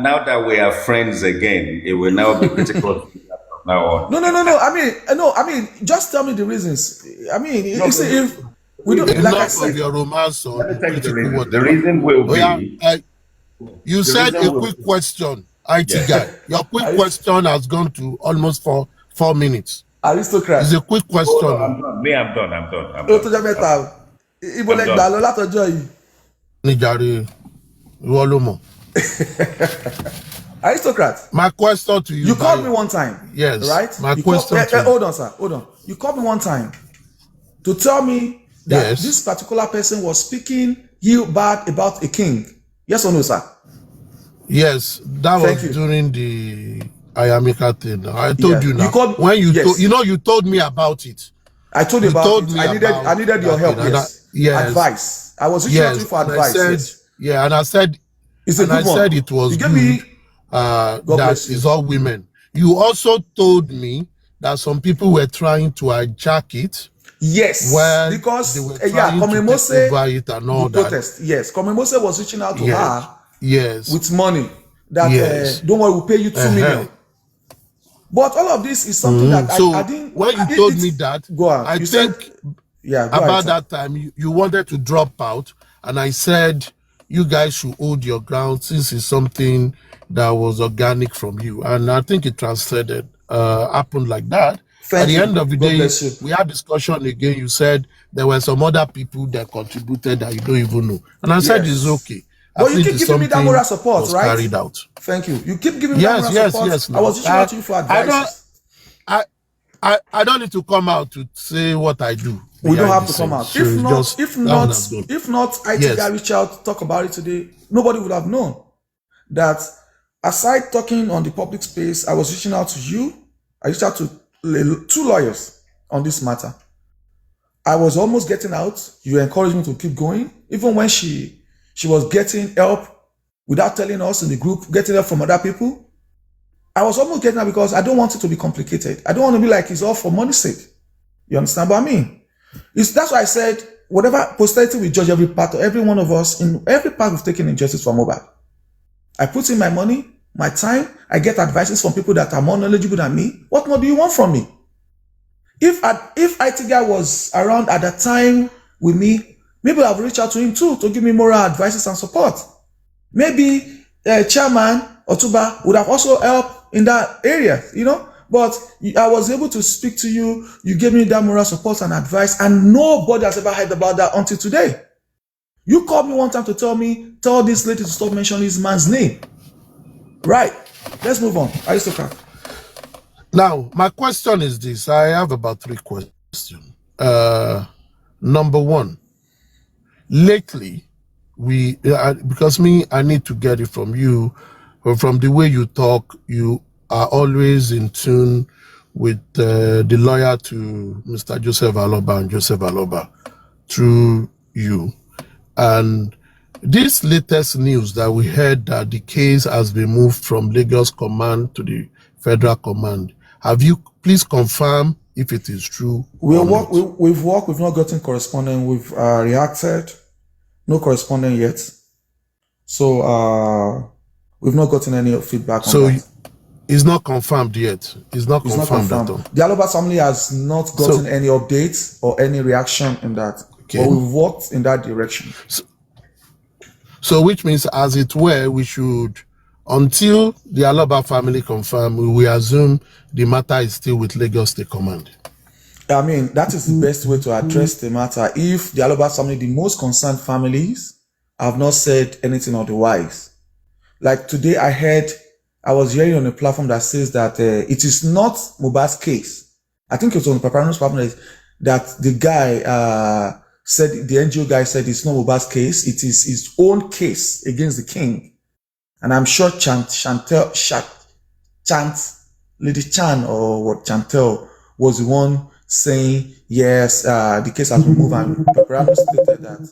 Now that we are friends again, it will now be critical thinkers from now on. No. I mean, just tell me the reasons. I mean, you see, if we don't like I said, your romance or the reason will be. You said a quick question, IT guy. Your quick question has gone to almost 4 minutes. Aristocrat. It's a quick question. Oh, I'm done. Aristocrat. My question to you. You called me one time. Yes. Right? My question to you. Hold on, sir. Hold on. You called me one time to tell me that this particular person was speaking bad about a king. Yes or no, sir? Yes. That was during the Ayamika thing. Now. I told Yeah. you now. You called when you yes. you told me about it. I told you about told it. me I needed your help. Yes. Yes. Advice. I was reaching out to you for and advice. I said, yes. Yeah, and I said, It's a and good I one. said it was you gave good. Me, that bless you. is all women. You also told me that some people were trying to hijack it. Yes, when because they were trying to take over it and all that. Protest. Yes, Komemose was reaching out to her. Yes. With money that Yes. Don't worry, we'll pay you 2 million. But all of this is something that so I didn't. When you told me that, go on. I you think said, yeah, go about ahead, that time you wanted to drop out, and I said you guys should hold your ground since it's something that was organic from you, and I think it transcended. Happened like that. At the end of the day, we had discussion again. You said there were some other people that contributed that you don't even know, and I said it's okay. But you keep giving me that moral support, right? Carried out. Thank you. You keep giving me that moral support. Yes. I was reaching out to you for advice. I don't need to come out to say what I do. We don't have to come out. If not, IT guy reach out, talk about it today. Nobody would have known that. Aside talking on the public space, I was reaching out to you. I reached out to 2 lawyers on this matter. I was almost getting out. You encouraged me to keep going, even when she was getting help without telling us in the group, getting help from other people. I was almost getting out because I don't want it to be complicated. I don't want to be like it's all for money's sake. You understand what I mean? That's why I said, whatever posterity we judge every part of every one of us, in every part we've taken in justice for mobile. I put in my money, my time. I get advices from people that are more knowledgeable than me. What more do you want from me? If IT guy was around at that time with me, maybe I've reached out to him too to give me moral advices and support. Maybe Chairman Otuba would have also helped in that area, But I was able to speak to you. You gave me that moral support and advice, and nobody has ever heard about that until today. You called me one time to tell this lady to stop mentioning this man's name. Right. Let's move on. Aristocrat. Now, my question is this. I have about 3 questions. Number 1, lately, because I need to get it from you, from the way you talk, you are always in tune with the lawyer to Mr. Joseph Aloba and Joseph Aloba through you. And this latest news that we heard that the case has been moved from Lagos Command to the Federal Command, have you please confirm if it is true? We've worked, we've not gotten correspondence, we've reacted, no correspondence yet. So we've not gotten any feedback on that. It's not confirmed yet. It's not confirmed at all. The Aloba family has not gotten any updates or any reaction in that. Okay. But we've worked in that direction. So which means, as it were, we should, until the Aloba family confirm, we assume the matter is still with Lagos State Command. I mean, that is the best way to address the matter. If the Aloba family, the most concerned families, have not said anything otherwise. Like today, I was hearing on a platform that says that it is not Mohbad's case. I think it was on the Paparazzi platform that the guy said, the NGO guy said it's not Mohbad's case. It is his own case against the king. And I'm sure Lady Chan or what Chantel was the one saying, yes, the case has been moved, and Paparazzi stated that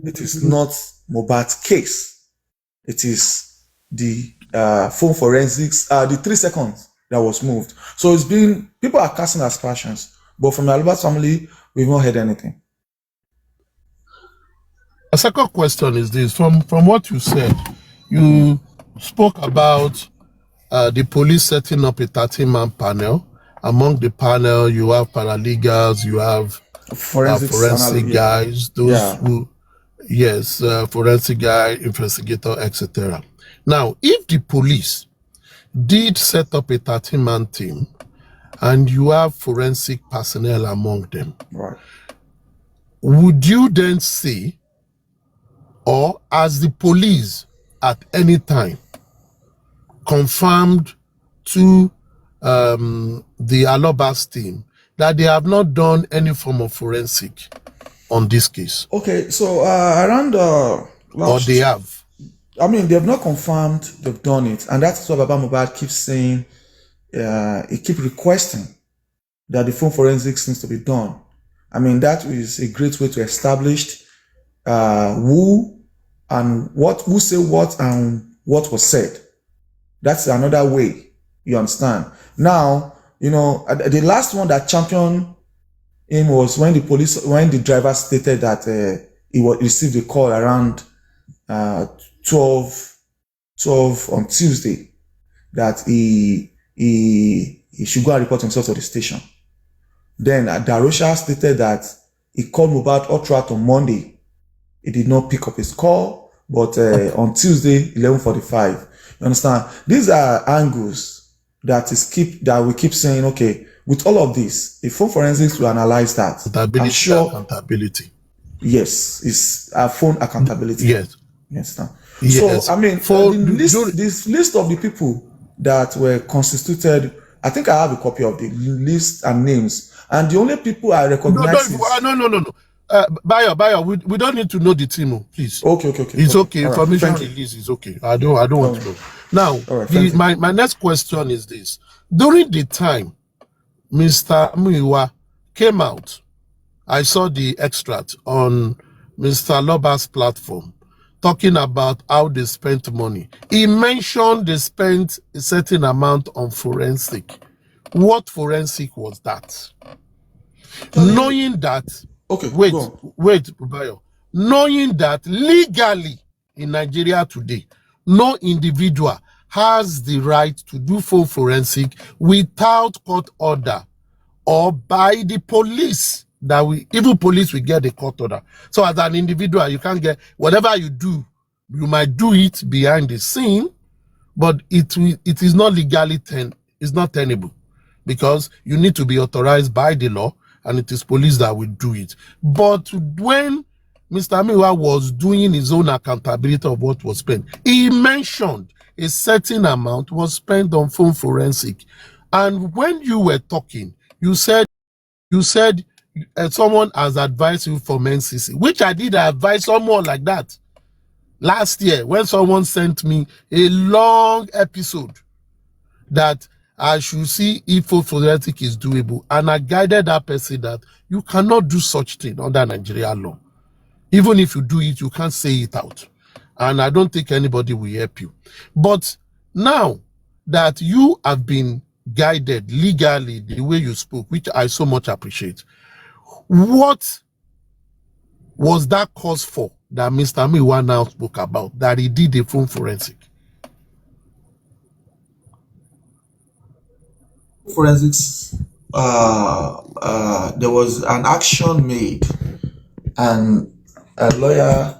it is not Mohbad's case. It is the phone forensics, the 3 seconds that was moved. So it's been, people are casting aspersions, but from the Aloba family, we've not heard anything. A second question is this: from what you said, you spoke about the police setting up a 13-man panel. Among the panel, you have paralegals, you have forensic guys, forensic guy, investigator, etc. Now, if the police did set up a 13-man team and you have forensic personnel among them, right, would you then say, or as the police at any time confirmed to the Aloba's team that they have not done any form of forensic on this case? Okay, so around or they have? I mean, they've not confirmed they've done it, and that's what Baba Mohbad keeps saying. he keep requesting that the phone forensics needs to be done. I mean, that is a great way to establish who said what and what was said. That's another way. You understand? Now, the last one that championed him was when the driver stated that he received a call around 12 on Tuesday that he should go and report himself to the station. Then Darosha stated that he called Mohbad all throughout on Monday. He did not pick up his call, but on Tuesday, 11:45. You understand? These are angles that we keep saying, okay, with all of this, if phone forensics will analyze that, I'm sure. Accountability. Yes, it's a phone accountability. Yes. Yes. Yes. So, I mean, this list of the people that were constituted, I think I have a copy of the list and names. And the only people I recognize No. Bayo, we don't need to know the team, please. Okay. It's okay. Right. Information release is okay. I don't want to know. Now, my next question is this. During the time Mr. Muiwa came out, I saw the extract on Mr. Loba's platform talking about how they spent money. He mentioned they spent a certain amount on forensic. What forensic was that? Knowing that, wait, Bayo. Knowing that legally in Nigeria today, no individual has the right to do phone forensic without court order or by the police. Even police will get a court order. So as an individual, you can't get whatever you do. You might do it behind the scene, but it is not legally it's not tenable because you need to be authorized by the law, and it is police that will do it. But when Mr. Miwa was doing his own accountability of what was spent, he mentioned a certain amount was spent on phone forensic. And when you were talking, you said someone has advised you for NCC, which I did advise someone like that last year when someone sent me a long episode that I should see if phone forensic is doable, and I guided that person that you cannot do such thing under Nigerian law. Even if you do it, you can't say it out, and I don't think anybody will help you. But now that you have been guided legally the way you spoke, which I so much appreciate, what was that cause for that Mr. Miwa now spoke about, that he did a phone forensic? Forensics, there was an action made, and a lawyer,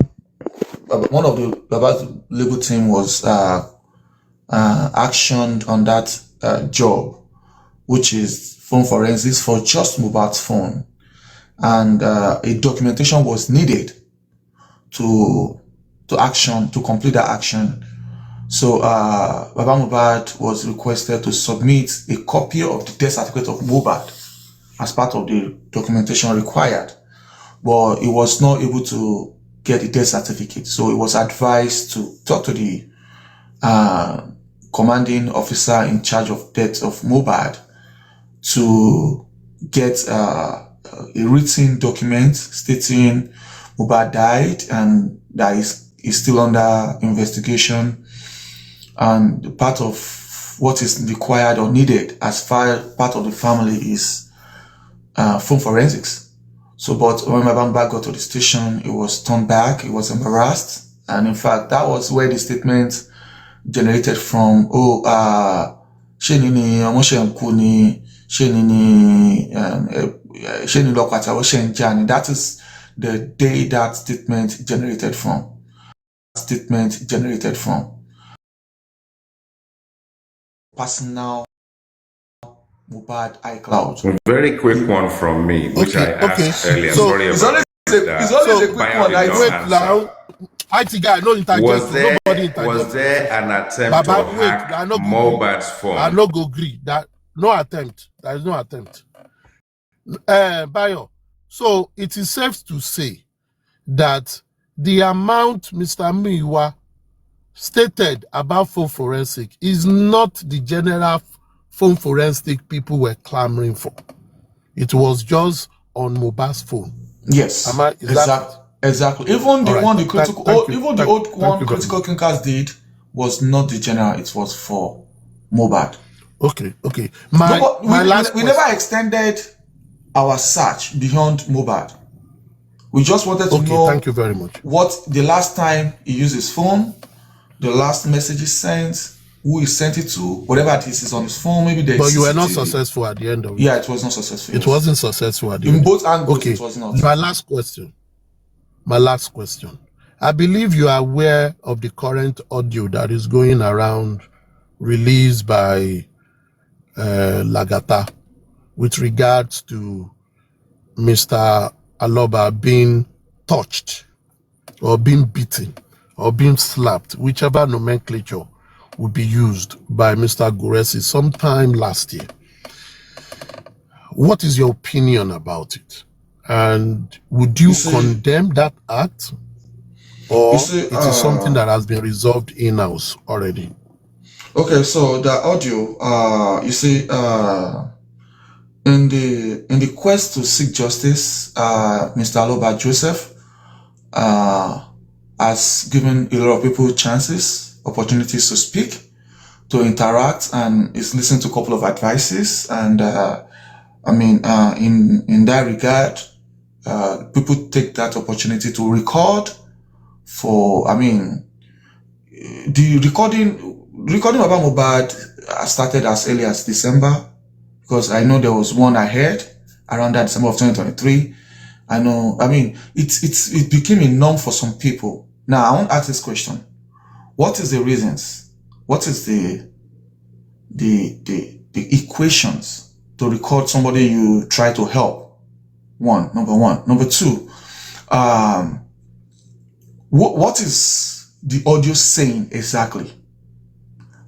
one of the Baba's legal team was actioned on that job, which is phone forensics for just Mohbad's phone, and a documentation was needed to complete that action. So Baba Mohbad was requested to submit a copy of the death certificate of Mohbad as part of the documentation required, but he was not able to get the death certificate. So he was advised to talk to the commanding officer in charge of death of Mohbad to get a written document stating Mohbad died and that is still under investigation, and part of what is required or needed as far part of the family is phone forensics. So, but when my Mohbad got to the station, it was turned back, it was embarrassed, and in fact, that was where the statement generated from, Shenini, Omoshenkuni, Shenini, Sheni Lokwata, Oshenjani. That is the day that statement generated from. Personal Mohbad iCloud. Very quick one from me, which I asked earlier. So sorry it's about always a quick Bayo one. did not Wait answer. now. IT guy, no interject. Nobody interject. Was there an attempt Baba, to wait, hack I no go Mohbad's I phone? no go agree. That no attempt. There is no attempt. Bayo, so it is safe to say that the amount Mr. Miwa stated about phone forensic is not the general phone forensic people were clamoring for. It was just on Mohbad's phone. Yes, exactly. Even the one the critical, critical thinkers did was not the general. It was for Mohbad. Okay. We never extended our search beyond Mohbad. We just wanted to know. Thank you very much. What the last time he used his phone, the last message he sent, who he sent it to, whatever it is on his phone. Maybe there's. But you were not successful at the end of it. Yeah, it was not successful. It wasn't successful at the end. In both angles, it was not. My last question. I believe you are aware of the current audio that is going around, released by Lagata, with regards to Mr. Aloba being touched or being beaten or being slapped, whichever nomenclature would be used by Mr. Guresi sometime last year. What is your opinion about it? And would you condemn that act? Or it is something that has been resolved in-house already? Okay, so the audio, in the quest to seek justice, Mr. Aloba Joseph has given a lot of people chances, opportunities to speak, to interact, and is listening to a couple of advices. And in that regard, people take that opportunity to record. The recording about Mohbad started as early as December, because I know there was one I heard around that December of 2023. It became a norm for some people. Now, I want to ask this question. What is the reasons? What is the equations to record somebody you try to help? Number one. Number two, what is the audio saying exactly?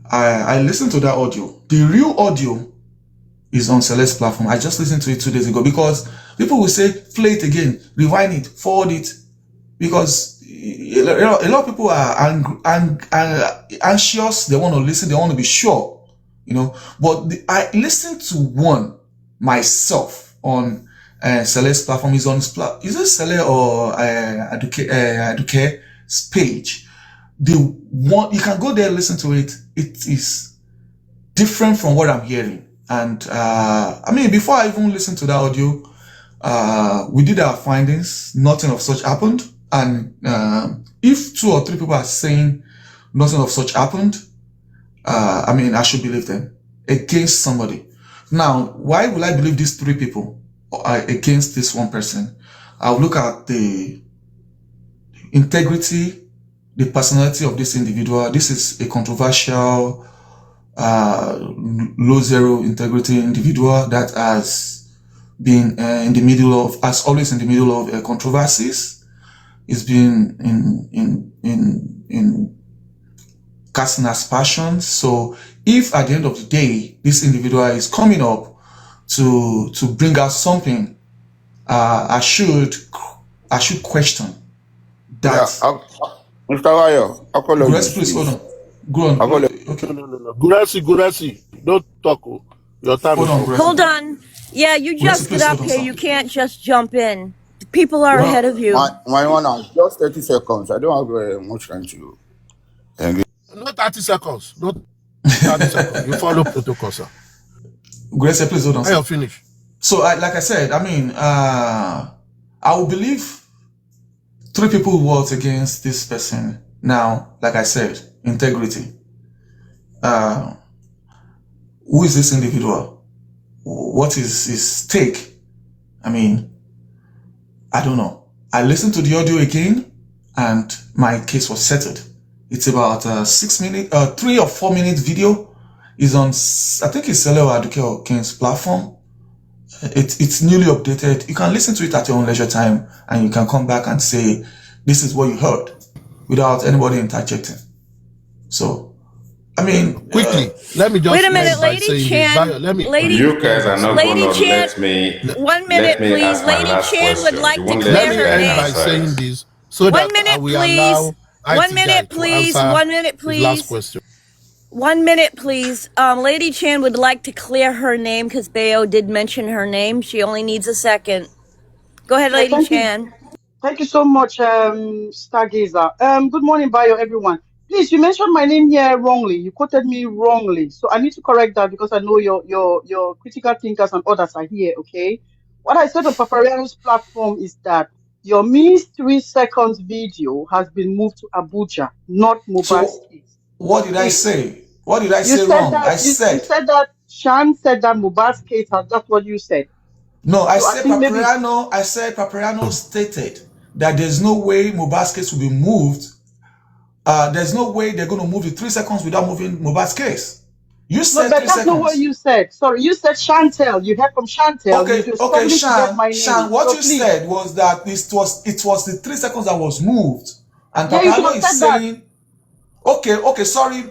I listened to that audio. The real audio is on Celeste's platform. I just listened to it 2 days ago, because people will say, play it again, rewind it, forward it, because a lot of people are anxious. They want to listen. They want to be sure, But I listened to one myself on Celeste's platform. Is on his platform. Is it Cele or Aduke's page? The one, you can go there and listen to it. It is different from what I'm hearing. And before I even listened to that audio, we did our findings. Nothing of such happened. And if 2 or 3 people are saying nothing of such happened, I should believe them against somebody. Now, why will I believe these 3 people against this one person? I'll look at the integrity, the personality of this individual. This is a controversial, low zero integrity individual that has been always in the middle of controversies. It's been in casting aspersions. So if at the end of the day, this individual is coming up to bring out something, I should question that. Yeah, Mr. Bayo, Please hold on. Go on. Okay. No. Guresi, don't talk. Your time is up. Hold on. Yeah, you just get up here. You can't just jump in. People are ahead of you. My one hour, just 30 seconds. I don't have much time to. Not 30 seconds. Not 30 seconds. You follow protocol, sir. Grace, please hold on. I'll finish. So, like I said, I will believe 3 people worked against this person. Now, like I said, integrity. Who is this individual? What is his stake? I don't know. I listened to the audio again, and my case was settled. It's about 6 minute, 3 or 4 minute video. Is on, I think it's Cele or Aduke or King's platform. It's newly updated. You can listen to it at your own leisure time, and you can come back and say, this is what you heard, without anybody interjecting. So, quickly, let me just wait a minute, Lady Chan. You guys are not going to let me. 1 minute, please. Lady Chan would like to clear let me her end name. by saying this, so 1 that minute, I will please. allow 1 minute, please. 1 minute, please. Last question. 1 minute, please. Lady Chan would like to clear her name because Bayo did mention her name. She only needs a second. Go ahead, Yeah, Lady thank you. Chan. Thank you so much, Stargazer. Good morning, Bayo, everyone. Please, you mentioned my name here wrongly. You quoted me wrongly. So I need to correct that because I know your critical thinkers and others are here, okay? What I said on Papariano's platform is that your missed 3 seconds video has been moved to Abuja, not Mobile So State. what did I Please. say? What did I You say said wrong? that I you said said that Shan said that Mobile State has, that's what you said. no. I So I said think maybe Papriano. I said Papriano stated that there's no way Mohbad's case will be moved. There's no way they're going to move the 3 seconds without moving Mohbad's case. You no, said but three that's not what seconds. you said. Sorry, you said Chantel. You heard from Chantel. You Okay, just okay, struggling to get Shan, my Shan, name. what So you please, said was that it was the 3 seconds that was moved, and yeah, you should Papriano have is said that. saying, okay, sorry.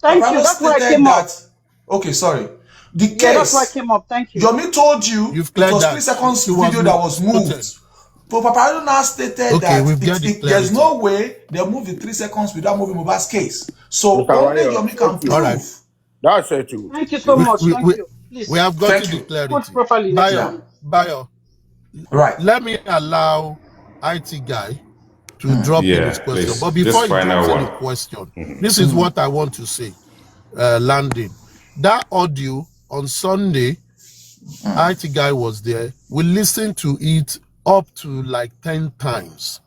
Thank you. Papriano That's where I stated came up. that, okay, sorry. The Yeah, that's where I case, came up. Thank you. Yomi told you You've it cleared was that. 3 seconds She was video that was quoted. moved. But Papriano now stated Okay, that we've got the there's clarity. no way they move the 3 seconds without moving Mohbad's case. So Mr. only Bayo, Yomi can thank you. All right. prove. That's it too. Thank you so We, much. we, Thank we, you. Please we have gotten Thank the you. quote clarity. properly next Bayo, time. Bayo, Right. let me allow IT guy to drop in his Yeah, question. please. But This before he drops final in one. a question, this is what I want to say. Landing. That audio on Sunday, IT guy was there. We listened to it up to like 10 times.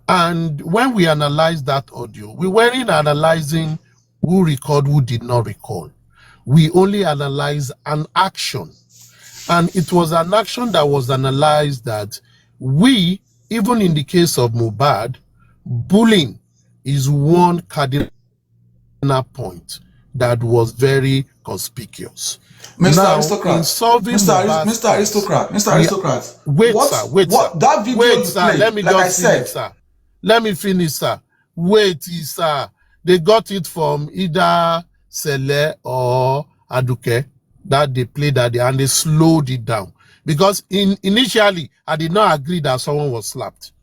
And when we analyzed that audio, we weren't analyzing who recorded, who did not record. We only analyzed an action. And it was an action that was analyzed that we, even in the case of Mohbad, bullying is one cardinal point that was very conspicuous. Mr. Now, Aristocrat, in solving Mohbad's Mr. Aristocrat, Mr. we, Aristocrat, wait, what, sir, wait, what sir. that video Wait, you sir, played, let me like I just finish, said, sir. Let me finish, sir. Wait, sir. They got it from either Sele or Aduke that they played that day and they slowed it down. Because initially, I did not agree that someone was slapped.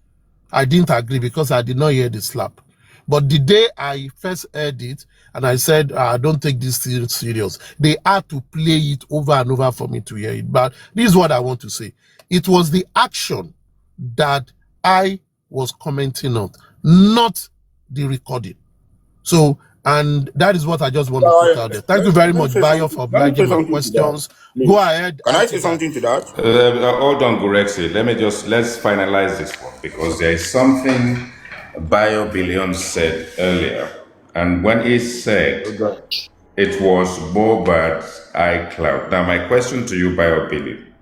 I didn't agree because I did not hear the slap. But the day I first heard it, and I said, I don't take this serious, they had to play it over and over for me to hear it. But this is what I want to say. It was the action that I was commenting on, not the recording. So, and that is what I just want to put out there. Thank you very much, Bayo, for Let me say obliging my something to that. questions. Please. Go ahead. Can I say something to that? Hold on, Gurexi. Let's finalize this one because there is something Bayo Billion said earlier. And when he said it was Bobad's iCloud. Now, my question to you, Bayo Billion,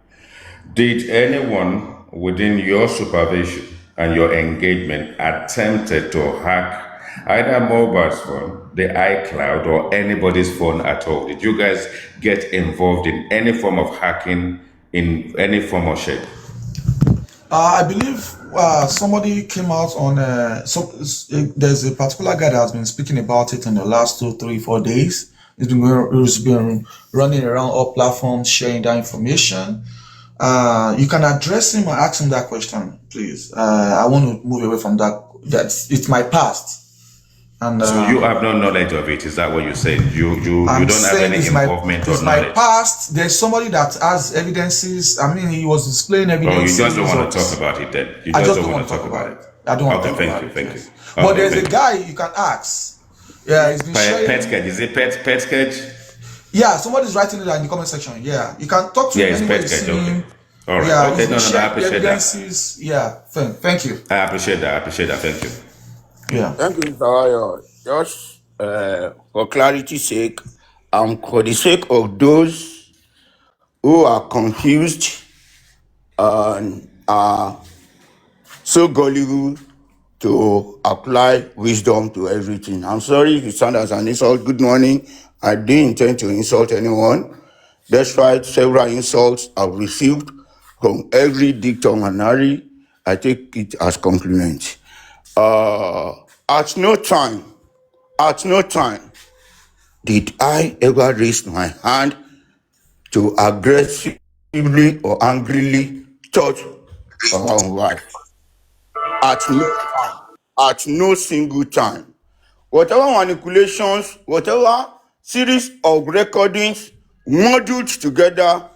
did anyone within your supervision and your engagement attempted to hack either Mobile's phone, the iCloud, or anybody's phone at all? Did you guys get involved in any form of hacking in any form or shape? I believe somebody came out on. There's a particular guy that has been speaking about it in the last 2, 3, 4 days. It's been running around all platforms sharing that information. You can address him or ask him that question, please. I want to move away from that. It's my past. And So you have no knowledge of it. Is that what you said? You don't have any involvement or it's my knowledge. past. There's somebody that has evidences. I mean, he was displaying Oh, evidences. you just don't want to talk about it then? You I just don't want to talk about it? I don't want to Okay, talk about thank it. you. Yes. Okay, But there's a thank you. guy you can ask. Yeah, he's been sharing. Petsketch, is it Petsketch? Yeah, somebody's writing it in the comment section. Yeah, you can talk to Yeah, him it's anyway. Petsketch, okay. All right, Yeah, okay, he's been I sharing appreciate that. evidences. Yeah, thank you. I appreciate that, thank you. Yeah. Thank you, Mr. Bayo. Just for clarity's sake, and for the sake of those who are confused and are so gullible to apply wisdom to everything. I'm sorry if it sounds as an insult. Good morning. I didn't intend to insult anyone. Despite several insults I've received from every dictum and Harry, I take it as compliment. At no time did I ever raise my hand to aggressively or angrily touch my wife. At no single time. whatever manipulations, whatever series of recordings modeled together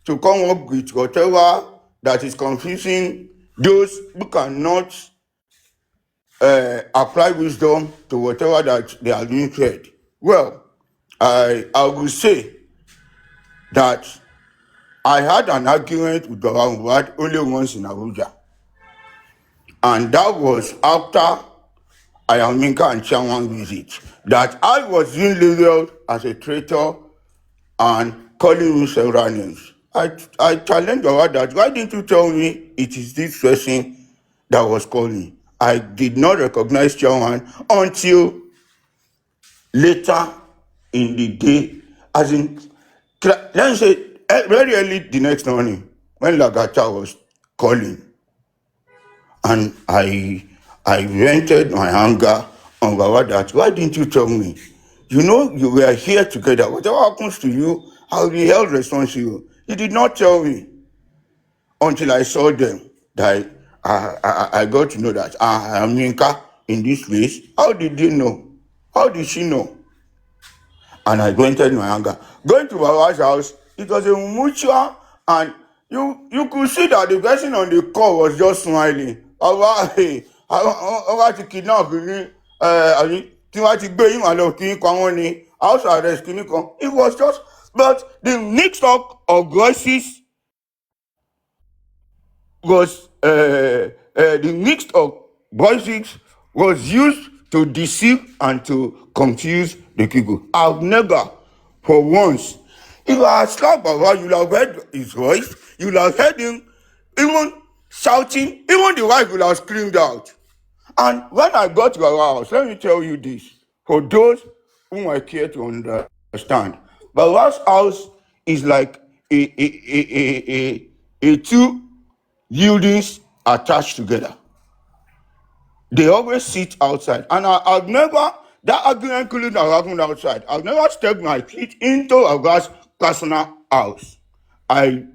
to come up with whatever that is confusing those who cannot apply wisdom to whatever that they are being fed. Well, I will say that I had an argument with Baba Mohbad only once in Abuja, and that was after Ayaminka and Chairman visit, that I was being labeled as a traitor and calling me several names. I challenged Baba that, why didn't you tell me it is this person that was calling? I did not recognize Chairman until later in the day, as in, let me say, very early the next morning, when Lagata was calling, and I vented my anger on Baba that, why didn't you tell me? You know, you were here together. Whatever happens to you, I'll be held responsible. He did not tell me until I saw them that I got to know that I am Yinka in this place. How did they know? How did she know? And I vented my anger. Going to Baba's house, it was a mutual, and you could see that the person on the call was just smiling. Baba, hey, Baba ti kidnap me. Tí wọ́n ti gbé yín wà lọ kí n pa wọ́n ní house arrest kìíní kan. It was just, but the mix up of voices was the mix of voices was used to deceive and to confuse the people. I've never, for once, if I had slapped Baba, you'll have heard his voice, you'll have heard him even shouting, even the wife will have screamed out. And when I got to our house, let me tell you this, for those whom I care to understand, Baba's house is like a two buildings attached together. They always sit outside, and I've never, that argument couldn't have happened outside. I've never stepped my feet into a guy's personal house. I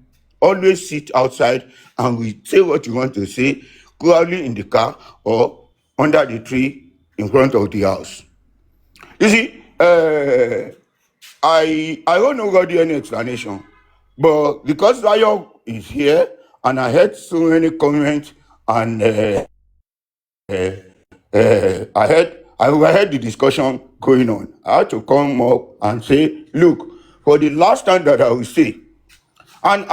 always sit outside, and we say what you want to say, probably in the car or under the tree in front of the house. You see, I don't know about any explanation, but because Bayo is here, and I heard so many comments, and I heard the discussion going on. I had to come up and say, look, for the last time that I will say, and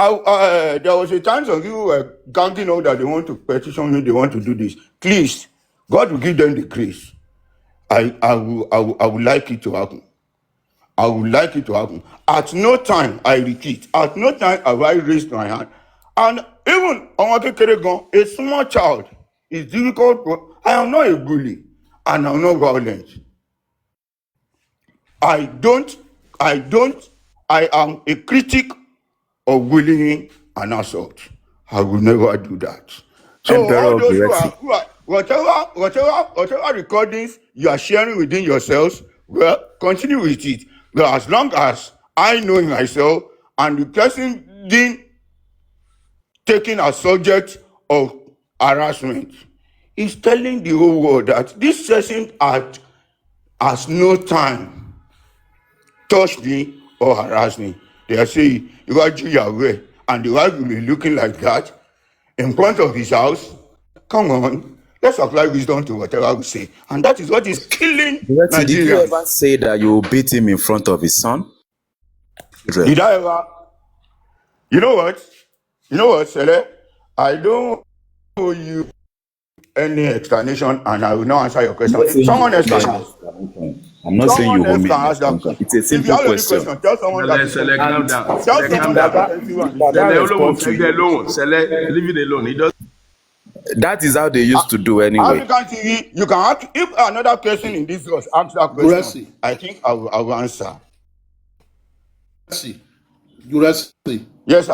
there was a time some people were ganging out that they want to petition me, they want to do this. Please, God will give them the grace. I would like it to happen. I would like it to happen. At no time, I repeat, at no time have I raised my hand. And even a small child, is difficult. I am not a bully, and I'm not violent. I am a critic of bullying and assault. I will never do that. So Emperor all of the those Red Sea. who are whatever recordings you are sharing within yourselves, well, continue with it. Well, as long as I know myself and the person being taken as subject of harassment is telling the whole world that this person has no time touch me or harass me. They are saying, you are Yahweh, and the wife will be looking like that in front of his house. Come on, let's apply wisdom to whatever we say. And that is what is killing Red Sea, did you ever Nigerians. say that you will beat him in front of his son? Did I ever? You know what, Sele? I don't owe you any explanation, and I will not answer your I'm not question. saying you Someone owe else me can any ask. explanation. I'm not saying you Someone owe else me can any ask that explanation. question. It's a If you simple have any question. question, tell someone that Sele, is Sele, calm sensitive. down. Tell Sele, calm someone that that is down. that sensitive and that, listen. that Sele, Olomo, response to leave it you, alone. Sele, leave it alone. He does. that is how they used to do anyway. African TV, you can ask, if another person in this house asks that question, Gracie, I think I will answer. Gracie, Yes, sir. Yes,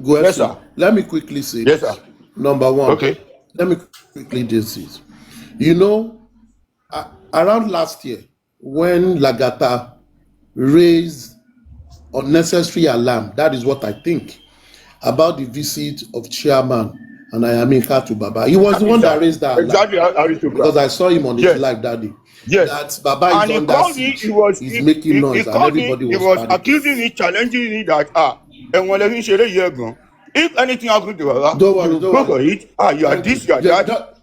Gracie. sir. Let me quickly say Yes, sir. this. Number one, Okay. let me quickly do this. You know, around last year, when Lagata raised unnecessary alarm, that is what I think, about the visit of chairman and I am in Katu Baba. He was the one that raised that alarm Exactly, aristocrat. because I saw him on his Yes. live that day. Yes. That Baba is And he under called me, siege. he was He's making noise, and called me, everybody he was was panicking. accusing me, challenging me that and when he said if anything happened to Baba, Don't worry, you don't go for worry. it. You are Thank this, you. you are that.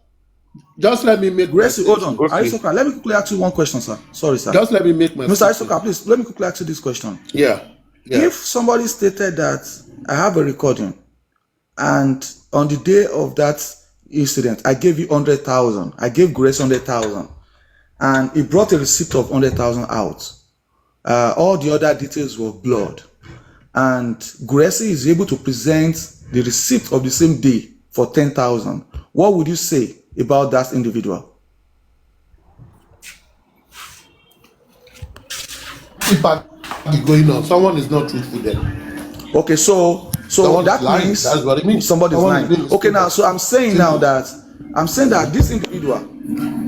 Just let me make my Gracie, hold on. statement. Okay. Aristocrat, let me quickly ask you one question, sir. Sorry, sir. Just let me make my Mr. statement. Aristocrat, please, let me quickly ask you this question. Yeah. If somebody stated that I have a recording and on the day of that incident, I gave you 100,000, I gave Grace 100,000, and he brought a receipt of 100,000 out. All the other details were blurred. And Gracie is able to present the receipt of the same day for 10,000. What would you say about that individual? Feedback is going on. Someone is not truthful then. Okay, so Someone that is lying. means That's what it means. somebody's Someone lying. is being Okay, now, so I'm saying now Simple. that this individual,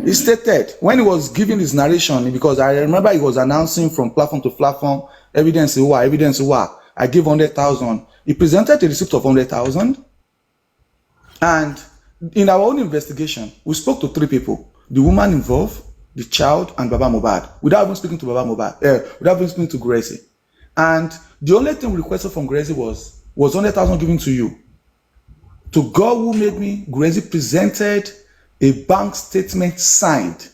he stated when he was giving his narration, because I remember he was announcing from platform to platform, evidence, I give 100,000. He presented a receipt of 100,000, and in our own investigation, we spoke to 3 people: the woman involved, the child, and Baba Mohbad, without even speaking to Baba Mohbad, without even speaking to Gracie. And the only thing we requested from Gracie was 100,000 given to you. To God who made me, Gracie presented a bank statement signed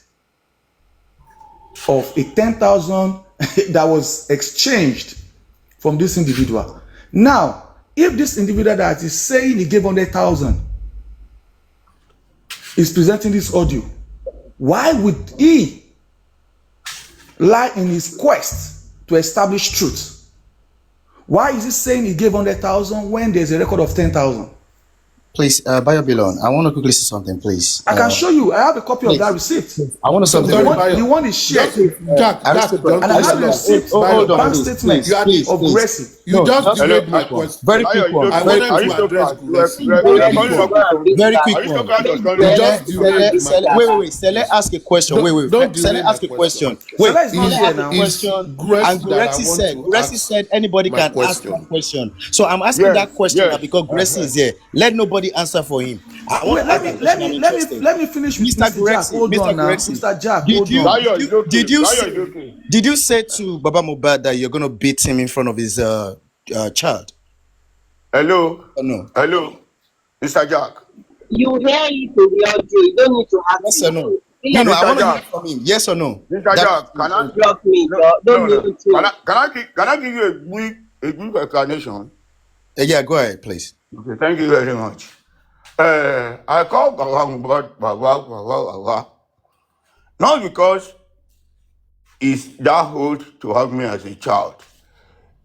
of a 10,000 that was exchanged from this individual. Now, if this individual that is saying he gave 100,000 is presenting this audio, why would he lie in his quest to establish truth? Why is he saying he gave 100,000 when there's a record of 10,000? Please, Bayo Bilon, I want to quickly say something, please. I can show you. I have a copy of that receipt. I want to say something. The one is shared. Jack, And I have a receipt, Hold on, bank please, statement please, of please. Gracie. You just Hello, delayed my question. Very quick one. I Very wanted to address Gracie. Very quick one. You just delayed my question. Wait. Sele, ask a question. Don't Sele, delay my ask a question. question. Wait, Sele is not Sele here asked now. a question, and Gracie said anybody my can ask question. that question. So I'm asking that question now because Gracie is here. Let nobody answer for him. I want Wait, to ask that question. I'm interested. let me finish with Mr. Jack. Hold on now. Mr. Jack, hold on. Did you say to Baba Mohbad that you're going to beat him in front of his child? Hello, Or no? hello, Mr. Jack. You hear it in the audio. You don't need to ask Yes me. or no? No, I Mr. want to hear Jack. from him. Yes or no? Mr. Jack, can I Block me. Don't need to. can I give you a brief explanation? Yeah, go ahead, please. Okay, thank you very much. I call Baba, not because it's that old to have me as a child.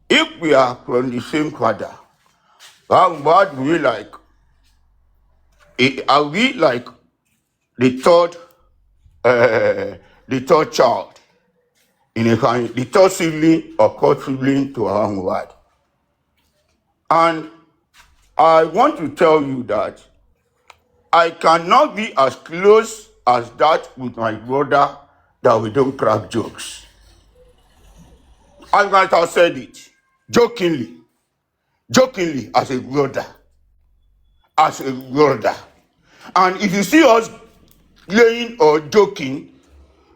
If we are from the same father, what we like? Are we like the third child in a family, the third sibling or fourth sibling to our Muhammad? And I want to tell you that I cannot be as close as that with my brother that we don't crack jokes. I might have said it jokingly as a brother. And if you see us playing or joking,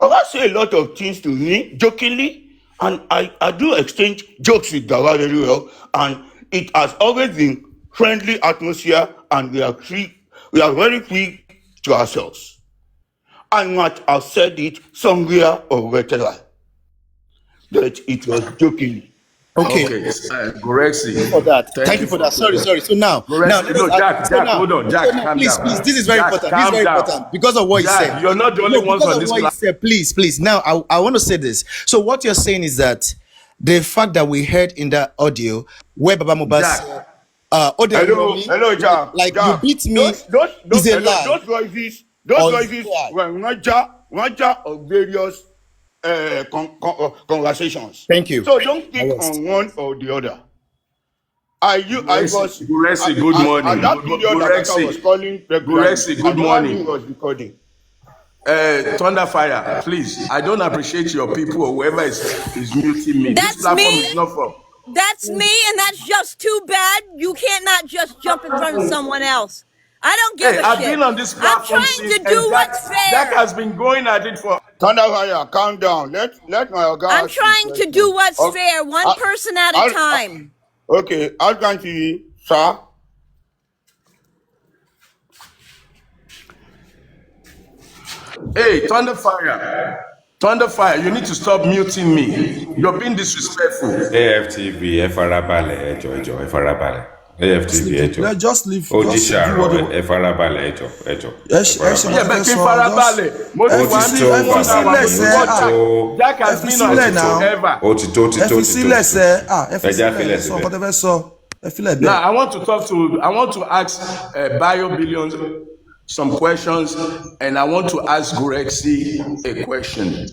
I say a lot of things to me jokingly, and I do exchange jokes with Gawa very well, and it has always been friendly atmosphere, and we are very free to ourselves. I might have said it somewhere or whatever, that it was jokingly. Okay. Gracie. For that. Thank you for that. Sorry. So now, Jack, hold on. Jack, calm please, down. this is very important. This is very important because of what Jack, you said. you're not the only ones on this class. Please. Now, I want to say this. So what you're saying is that the fact that we heard in that audio where Baba Mohbad said, hello, Jack. Like Jack. you beat me is a lie. Those voices were Raja of various conversations. Thank you. So don't pick on one or the other. Gracie, good morning. At that period that I was calling Gracie, good morning. Was recording. Thunderfire, please. I don't appreciate your people or whoever is muting me. That's This platform me. is not for. That's me, and that's just too bad. You can't not just jump in front of someone else. I don't give Hey, a I've shit. been on this I'm platform trying since, to and do what's Jack fair. has been going at it for. Thunderfire, calm down. Let my guy I'm ask his trying to do question. what's Okay, fair, one person at a I'll, time. okay, I'll grant you, sir. Hey, Thunderfire, you need to stop muting me. You're being disrespectful. AFTV, ẹ farabalẹ̀, ẹ farabalẹ̀. AFTV, Just leave. Ó jí Just do what ṣàrọ̀, you. ẹ farabalẹ̀, ẹ Ṣe Yeah, nǹkan farabalẹ̀. tó but fẹ́ kí n sọ. farabalẹ̀. Mo ti Ó wà ti ní tó Ẹ fi fún 1 hour. bàbá sílẹ̀ Mo mi, ti ó sẹ́. ti wọ́ tó. Jack Ẹ has fi been on sílẹ̀ it náà. forever. Ó ti tó, Ẹ fi sílẹ̀ sẹ́. Ẹ fi Ẹja sílẹ̀. filẹ̀ Ẹ sọ síbẹ̀. nǹkan tó fẹ́ sọ. Ẹ filẹ̀ Now, bẹ́ẹ̀. I want to ask Bayo Billions some questions, and I want to ask Gorexy a question.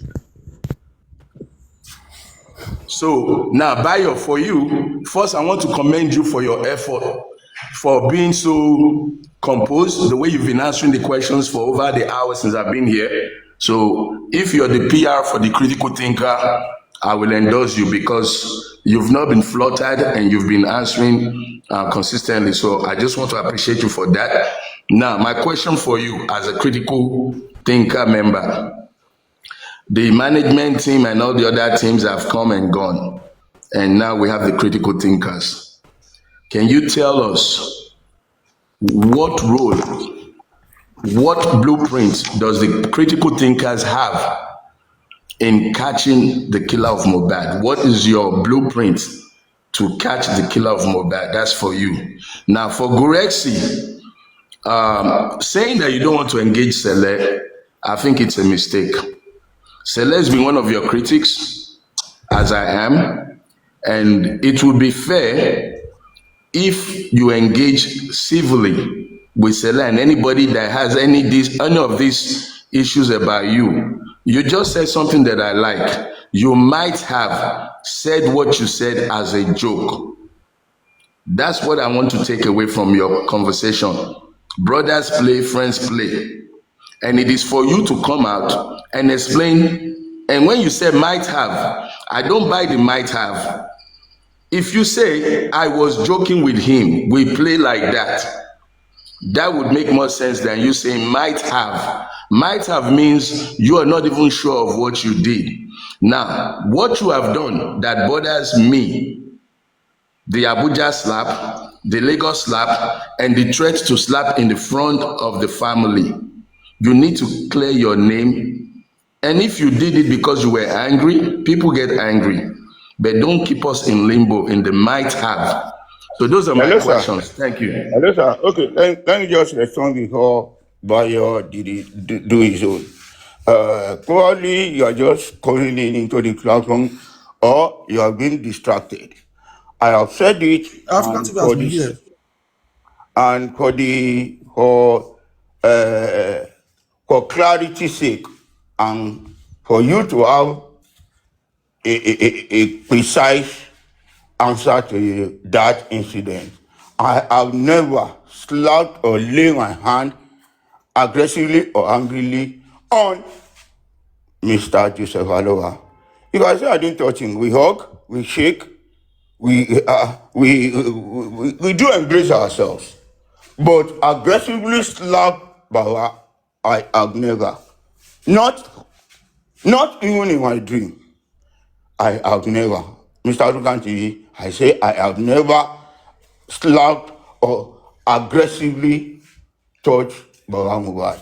So now, Bayo, for you, first I want to commend you for your effort, for being so composed, the way you've been answering the questions for over the hours since I've been here. So if you're the PR for the critical thinker, I will endorse you because you've not been fluttered and you've been answering consistently. So I just want to appreciate you for that. Now, my question for you as a critical thinker member, the management team and all the other teams have come and gone, and now we have the critical thinkers. Can you tell us what role, what blueprint does the critical thinkers have in catching the killer of Mohbad? What is your blueprint to catch the killer of Mohbad? That's for you. Now, for Gorexy, saying that you don't want to engage Sele, I think it's a mistake. Sele has been one of your critics, as I am, and it would be fair if you engage civilly with Sele and anybody that has any of these issues about you. You just said something that I like. You might have said what you said as a joke. That's what I want to take away from your conversation. Brothers play, friends play. And it is for you to come out and explain. And when you say might have, I don't buy the might have. If you say, I was joking with him, we play like that, that would make more sense than you saying might have. Might have means you are not even sure of what you did. Now, what you have done that bothers me, the Abuja slap, the Lagos slap, and the threat to slap in the front of the family, you need to clear your name. And if you did it because you were angry, people get angry. But don't keep us in limbo in the might have. So those are my Hello, sir. questions. Thank you. Hello, sir. Okay, let me just respond before Bayo do his own. Probably you are just calling in into the classroom or you are being distracted. I have said it African and TV has been here. for clarity's sake and for you to have a precise answer to that incident. I have never slapped or laid my hand aggressively or angrily on Mr. Joseph Aloha. If I say I didn't touch him, we hug, we shake, we do embrace ourselves. But aggressively slap Bawa, I have never. Not even in my dream. I have never. Mr. African TV, I say I have never slapped or aggressively touched Bawa Mubad.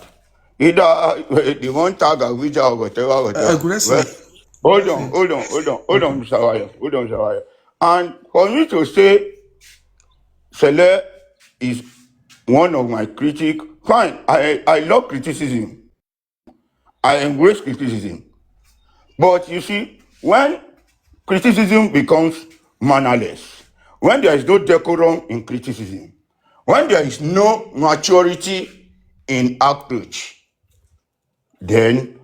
Either the one tag a witcher or whatever. Aggressive. Well, hold on, Mr. Wire. Hold on, Mr. Wire. And for me to say Sele is one of my critics, fine. I love criticism. I embrace criticism. But you see, when criticism becomes mannerless, when there is no decorum in criticism, when there is no maturity in approach, then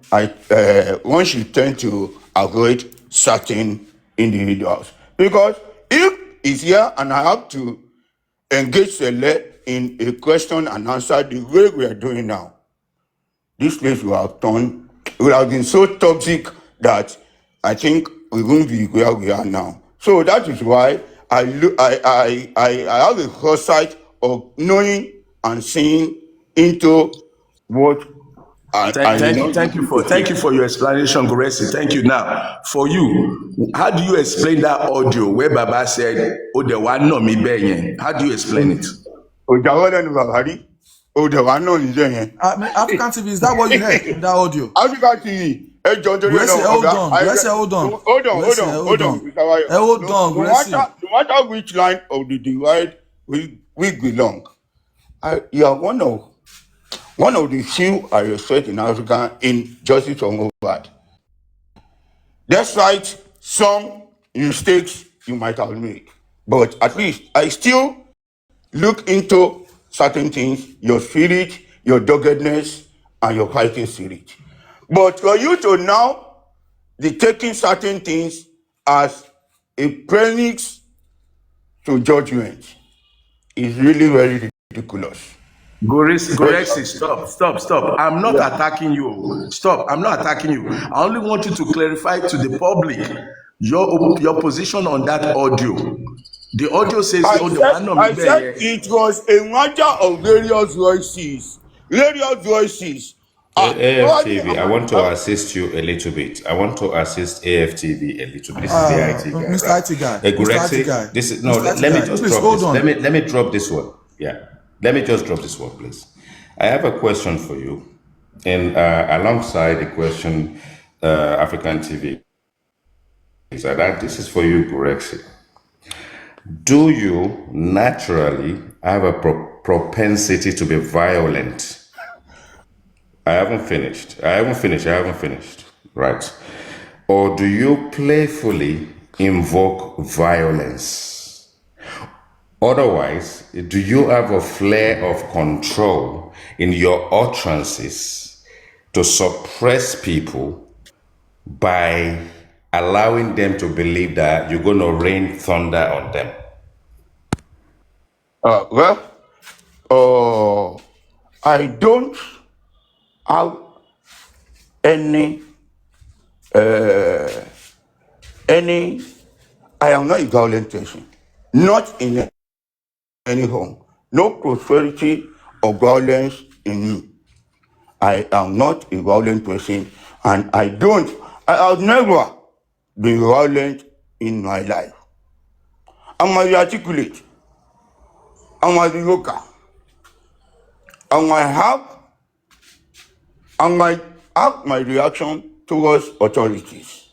one should tend to avoid certain individuals. Because if it's here and I have to engage Sele in a question and answer the way we are doing now, this place will have been so toxic that I think we won't be where we are now. So that is why I have a foresight of knowing and seeing into what I may not be able to Thank you take. for your explanation, Goresi. Thank you. Now, for you, how do you explain that audio where Baba said, "Oh, the one no me benye"? How do you explain it? Òjàwọ́ lẹ́nu bàbá rí, òdẹ̀wà náà níjẹ́ yẹn. African TV, is that what you heard in that audio? Africa TV, ẹ jọ nítorí ẹ̀ Gracie, náà, hold ọ̀gá. on. Gracie, hold on. Hold on, Gracie, hold on. Mr. Bayo. Hold on, Gracie. No matter which line of the divide we belong, you are one of the few I respect in Africa in justice from God. Despite some mistakes you might have made, but at least I still look into certain things, your spirit, your doggedness, and your fighting spirit. But for you to now be taking certain things as a prelude to judgment is really very ridiculous. Goresi, stop. I'm not attacking you. Stop. I'm not attacking you. I only want you to clarify to the public your position on that audio. The audio says, I "Oh, the one no me said benye." it was a matter of various voices. AFTV, I want to assist you a little bit. I want to assist AFTV a little bit. This is the IT guy. Mr. Right? IT guy. Goresi, Mr. IT guy. this is no. Mr. IT Let me guy. just Please, drop hold this. on. Let me drop this one. Yeah. Let me just drop this one, please. I have a question for you, and alongside the question, African TV. So that this is for you, Goresi. Do you naturally have a propensity to be violent? I haven't finished. Right. Or do you playfully invoke violence? Otherwise, do you have a flare of control in your utterances to suppress people by allowing them to believe that you're going to rain thunder on them? I don't have I am not a violent person. Not in any home. No prosperity or violence in me. I am not a violent person, and I have never been violent in my life. I might be articulate, I might be vocal, I might have my reaction towards authorities.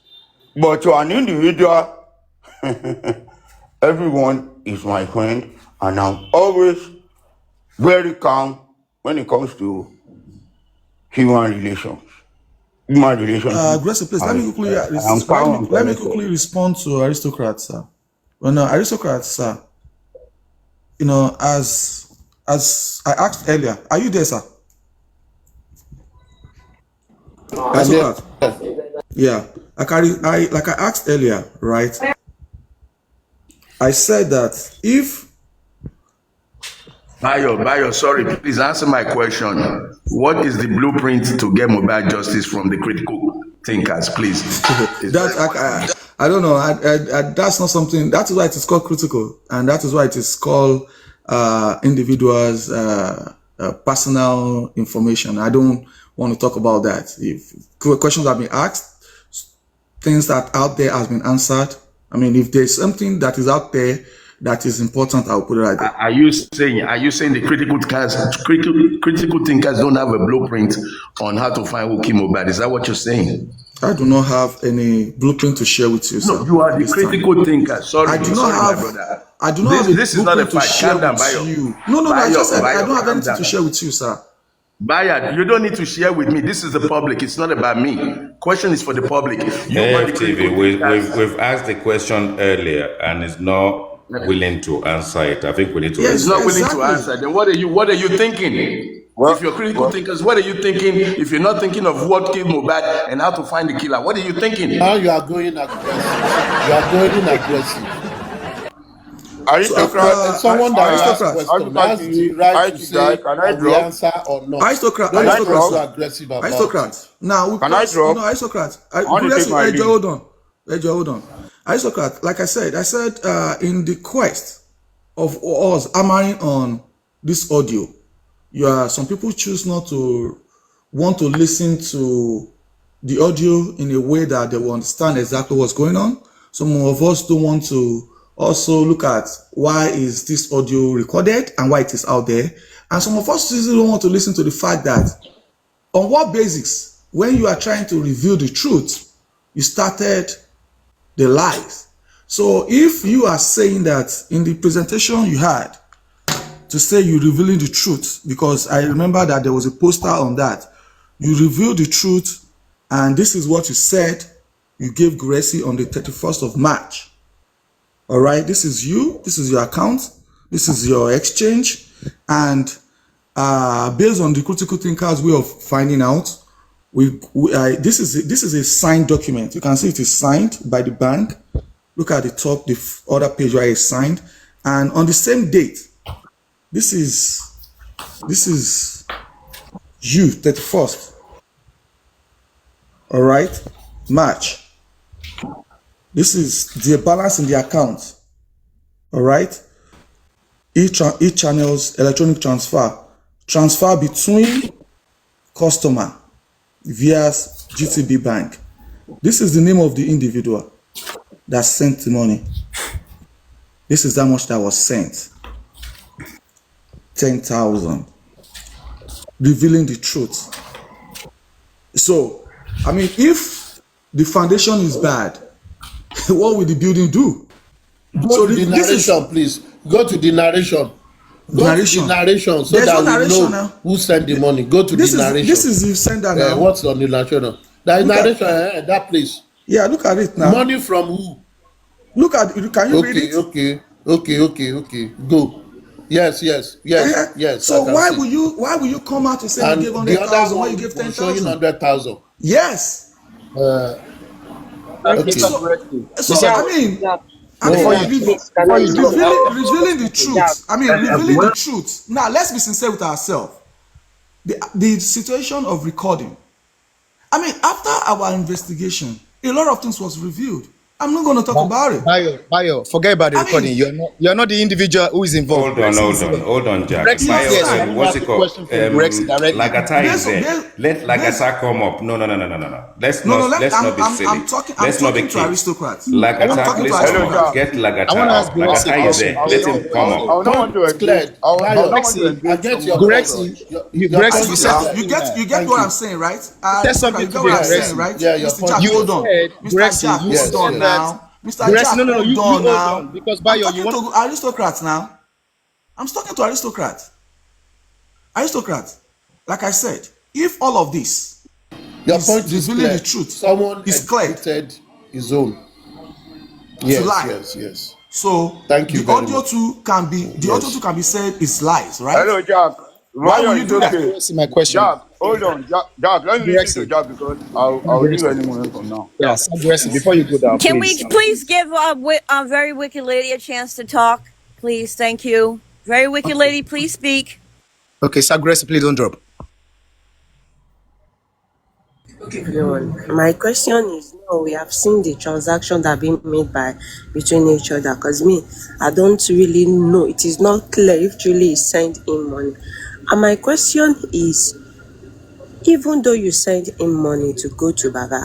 But to an individual, everyone is my friend, and I'm always very calm when it comes to human relations. Gracie, please, let me quickly respond to Aristocrat, sir. Well, no, Aristocrat, sir, as I asked earlier, are you there, sir? Aristocrat. Yeah. Like I asked earlier, right? I said that if Bayo, sorry, please answer my question. What is the blueprint to get mobile justice from the critical thinkers, please? I don't know. That's not something. That is why it is called critical, and that is why it is called individuals' personal information. I don't want to talk about that. If questions have been asked, things that out there has been answered. I mean, if there's something that is out there that is important, I'll put it right there. Are you saying the critical thinkers don't have a blueprint on how to find who killed Mohbad? Is that what you're saying? I do not have any blueprint to share with you, sir. No, you are the critical thinker. Sorry, I do not have. My brother. I do not have. This is not a blueprint to fight. share Calm down, with Bayo. you. No. I just said I don't have anything to share with you, sir. Bayard, you don't need to share with me. This is the public. It's not about me. Question is for the public. AFTV, we've asked the question earlier and it's not willing to answer it. I think we need to. Yes, not willing to answer. Then what are you thinking? If you're critical thinkers, what are you thinking? If you're not thinking of what killed Mohbad and how to find the killer, what are you thinking? Now you are going aggressive. Someone that asks a question has the right to say the answer or not. Aristocrat. Now, Aristocrat. Hold on. Aristocrat, like I said, in the quest of us hammering on this audio, Some people choose not to want to listen to the audio in a way that they will understand exactly what's going on. Some of us don't want to also look at why is this audio recorded and why it is out there. And some of us don't want to listen to the fact that on what basis, when you are trying to reveal the truth, you started the lies. So if you are saying that in the presentation you had to say you're revealing the truth, because I remember that there was a poster on that, you revealed the truth, and this is what you said you gave Gracie on the 31st of March. All right, this is you, this is your account, this is your exchange, and based on the critical thinkers way of finding out, this is a signed document. You can see it is signed by the bank. Look at the top, the other page where it's signed, and on the same date, this is you, 31st. All right, March. This is the balance in the account. All right, each channel's electronic transfer between customer via GTB Bank. This is the name of the individual that sent the money. This is how much that was sent. 10,000. Revealing the truth. So, I mean, if the foundation is bad, what will the building do? Go to the narration, please. Go to the narration. Go to the narration so that we know now who sent the money. Go to the narration. This is you send that now. What's on the narration? The narration, that place. Yeah, look at it now. Money from who? Look at it. Can you read it? Okay. Go. Yes. So why will you come out to say you gave 100,000 when you gave 10,000? Showing 100,000. Yes. Okay. So I mean, revealing the truth. I mean, revealing the truth. Now let's be sincere with ourselves. The situation of recording. I mean, after our investigation, a lot of things was revealed. I'm not going to talk about it. Bayo, forget about the recording. You're not the individual who is involved. Hold on, Jack. Bayo, what's it called? Lagata is there. Let Lagata come up. No. Let's not be silly. I'm talking to aristocrats. Lagata, please get Lagata up. Lagata is there. Let him come up. I don't want to engage. I get your question. You get what I'm saying, right? You get what I'm saying, right? Yeah, Mr. Jack, hold on. Mr. Jack, hold on now. Mr. Jack, hold on now. Because Bayo, I'm talking to aristocrats now. I'm talking to aristocrats. Like I said, if all of this is revealing the truth, someone is clear. His own. Yes. So thank you. The audio too can be said is lies, right? Hello, Jack. Why will you do that? That's my question. Jack, hold on. Jack, let me listen to Jack because I'll leave any moment from now. Yes, before you go down, Can we please give a very wicked lady a chance to talk? Please, thank you. Very wicked lady, please speak. Okay, Sagresi, please don't drop. My question is, no, we have seen the transaction that been made between each other. Because I don't really know. It is not clear if Julie is sent in money. And my question is, even though you send in money to go to Baba,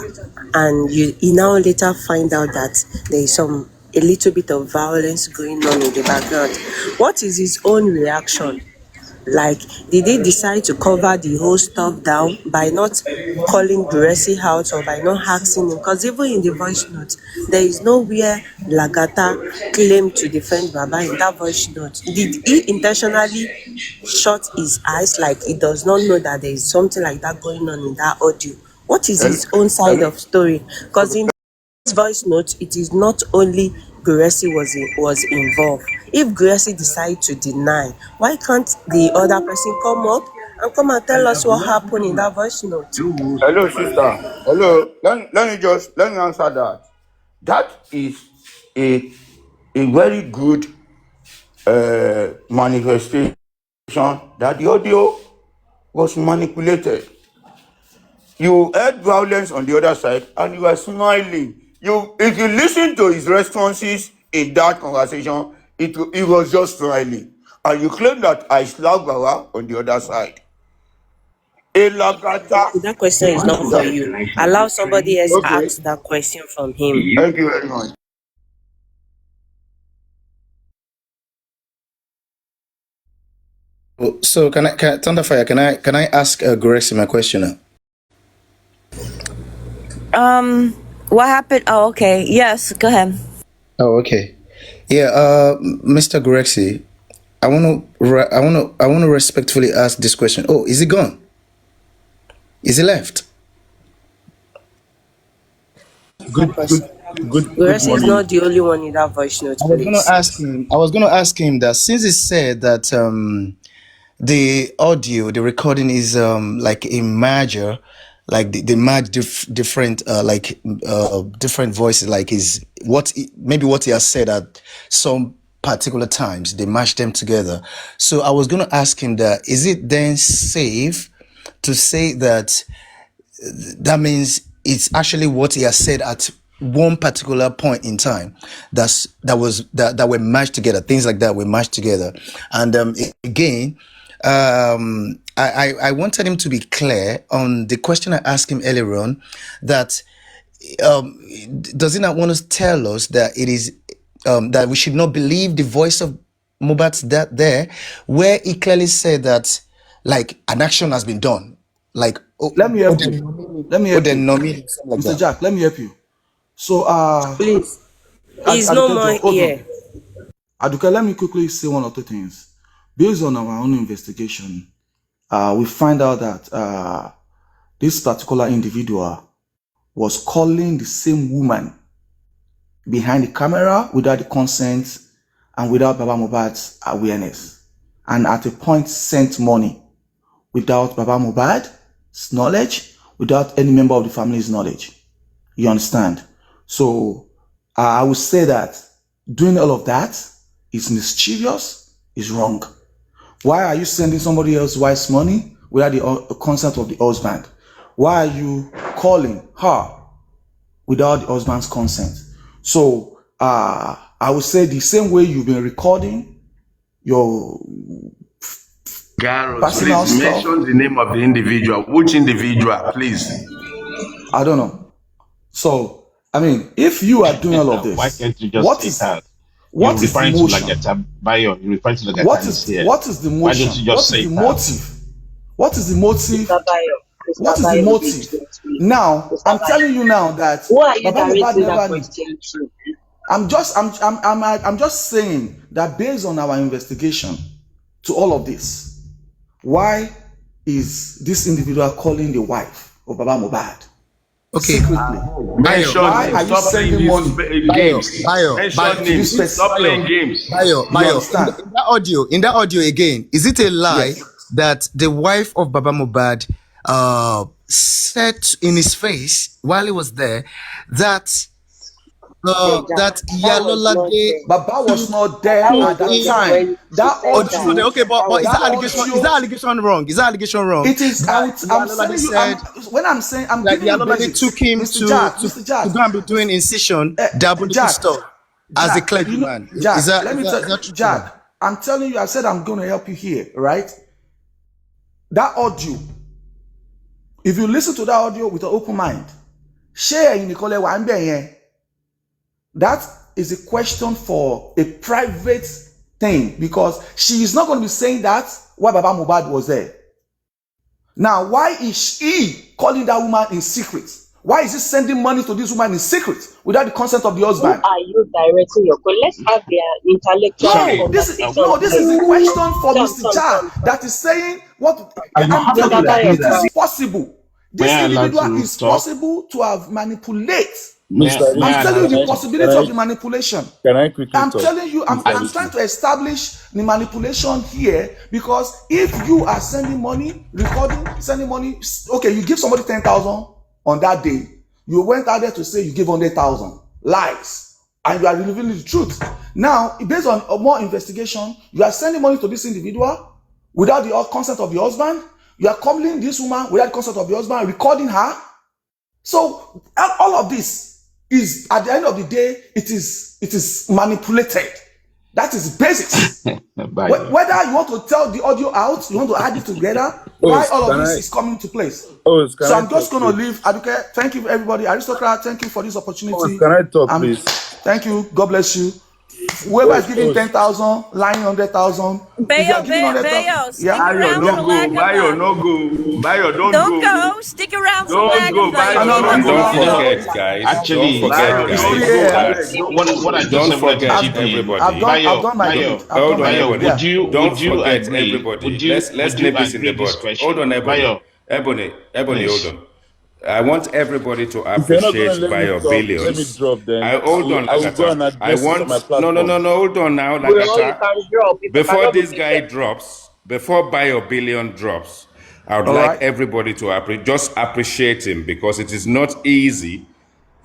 and you now later find out that there is a little bit of violence going on in the background, what is his own reaction? Like, did they decide to cover the whole stuff down by not calling Gracie out or by not asking him? Because even in the voice note, there is nowhere Lagata claimed to defend Baba in that voice note. Did he intentionally shut his eyes like he does not know that there is something like that going on in that audio? What is his own side of story? Because in this voice note, it is not only Gracie was involved. If Gracie decide to deny, why can't the other person come up and come and tell us what happened in that voice note? Hello, sister. Hello. Let me answer that. That is a very good manifestation that the audio was manipulated. You heard violence on the other side and you were smiling. If you listen to his responses in that conversation, it was just smiling. and you claim that I slapped Baba on the other side. Elagata. That question is not for you. Allow somebody else Okay. ask that question from him. Thank you very much. So Thunderfire, can I ask Grexy my question now? What happened? Oh, okay. Yes, go ahead. Oh, okay. Yeah, Mr. Grexy, I want to respectfully ask this question. Oh, is he gone? Is he left? Good Good is morning. not the only one in that voice note, I was going to please. ask him. I was going to ask him that since he said that the audio, the recording is like a merger, like they merge different different voices, like is maybe what he has said at some particular times they mash them together. So I was going to ask him that is it then safe to say that that means it's actually what he has said at one particular point in time that were matched together, things like that were matched together. And again, I wanted him to be clear on the question I asked him earlier on, that does he not want to tell us that it is that we should not believe the voice of Mubat's dad there, where he clearly said that like an action has been done, like Let me help you. Let me help you. nominate something like Mr. that. Jack, let me help you. So, Please. He's no more hold here. on. Aduke, let me quickly say one or two things. Based on our own investigation, we find out that this particular individual was calling the same woman behind the camera without the consent and without Baba Mohbad's awareness, and at a point sent money without Baba Mohbad's knowledge, without any member of the family's knowledge. You understand? So I would say that doing all of that is mischievous, is wrong. Why are you sending somebody else's wife's money without the consent of the husband? Why are you calling her without the husband's consent? So I would say the same way you've been recording your Garros, personal please stuff. mention the name of the individual. Which individual, please? I don't know. So, I mean, if you are doing all of this, why can't you just what say is that? what is the referring to motion? Lagata Bayo, you're referring to Lagata What is is here. what is the Why motion? don't you What just is say the that? motive? What is the motive? Mr. Bayo. What Mr. is the Bayo, motive? please. Now, Mr. I'm Bayo. telling you now that Who are you Baba Mohbad directing that never knew. question to? I'm just saying that based on our investigation to all of this, why is this individual calling the wife of Baba Mohbad Okay, secretly? Mention Why him. are you Stop playing sending money these games. Bayo, Mention to him. this person? Stop playing games. You understand? in that audio again, is it a lie Yes. that the wife of Baba Mohbad said in his face while he was there that that Yalolade Baba was not there Baba was at that not there time. when she That said audio. that. okay, but is that that allegation audio, wrong? Is that allegation wrong? it is. That I'm Yalolade telling you. said When I'm saying, I'm that giving you Yalolade basics. took him Mr. Jack, to go and be doing incision, diabolical Jack, stuff as a Jack, clergyman. Jack, Is that let me is tell that true? Jack, I'm telling you, I said I'm going to help you here, right? That audio, if you listen to that audio with an open mind, share in the that is a question for a private thing, because she is not going to be saying that while Baba Mohbad was there. Now, why is he calling that woman in secret? Why is he sending money to this woman in secret without the consent of the Who husband? are you directing your question? Let's have their intellectual conversation. This is a question for Mr. Tom. Jack that is saying what I'm Mr. telling you that Bayo, it is possible. This May I allow individual to is talk? possible to have manipulated. Mr. I'm telling you the Rich, possibility of the manipulation. can I quickly I'm talk? telling you, I'm trying to establish the manipulation here, because if you are sending money, recording, sending money, okay, you give somebody 10,000 on that day, you went out there to say you give 100,000, lies, and you are revealing the truth. Now, based on more investigation, you are sending money to this individual without the consent of the husband. You are calling this woman without the consent of the husband, recording her. So all of this is, at the end of the day, it is manipulated. That is basics. Bayo. Whether you want to tell the audio out, you want to add it together, Oh, why all of can this I? is coming to place. Oh, can So I I'm just talk, going to please? leave. Aduke, thank you, everybody. Aristocrat, thank you for this Oh, opportunity. can I talk, please? Thank you. God bless you. Whoever is giving Oh, 10,000, lying 100,000. If you are giving 100,000, Bayo, stick yeah. Bayo, around no for go. Bayo, Lagata. no go. Bayo, don't Don't go. go. Stick around for Don't go, Lagatha. I Bayo. know, Don't no, go. It's Don't no, no. forget, guys. Don't Actually, forget, It's 3 guys, a.m. that. what I just Don't said wanted to forget, chip in. I've everybody. done my Bayo, bit. I've done Hold on, my bit. Bayo, Ebony. Yeah. Don't would you forget, agree? everybody. Let's Would you nip this in the agree this bud. Hold on, question? Ebony. Bayo, Ebony, hold please. on. I want everybody to if you're not gonna appreciate let me Bayo talk, let me Billions. drop. Then Hold on, I will go Lagata. and I address it on want my no. platform. Hold on now, Well, you Lagata. can drop if you Before cannot be this guy patient. drops, before Bayo Billion drops, I would All like right. everybody to just appreciate him, because it is not easy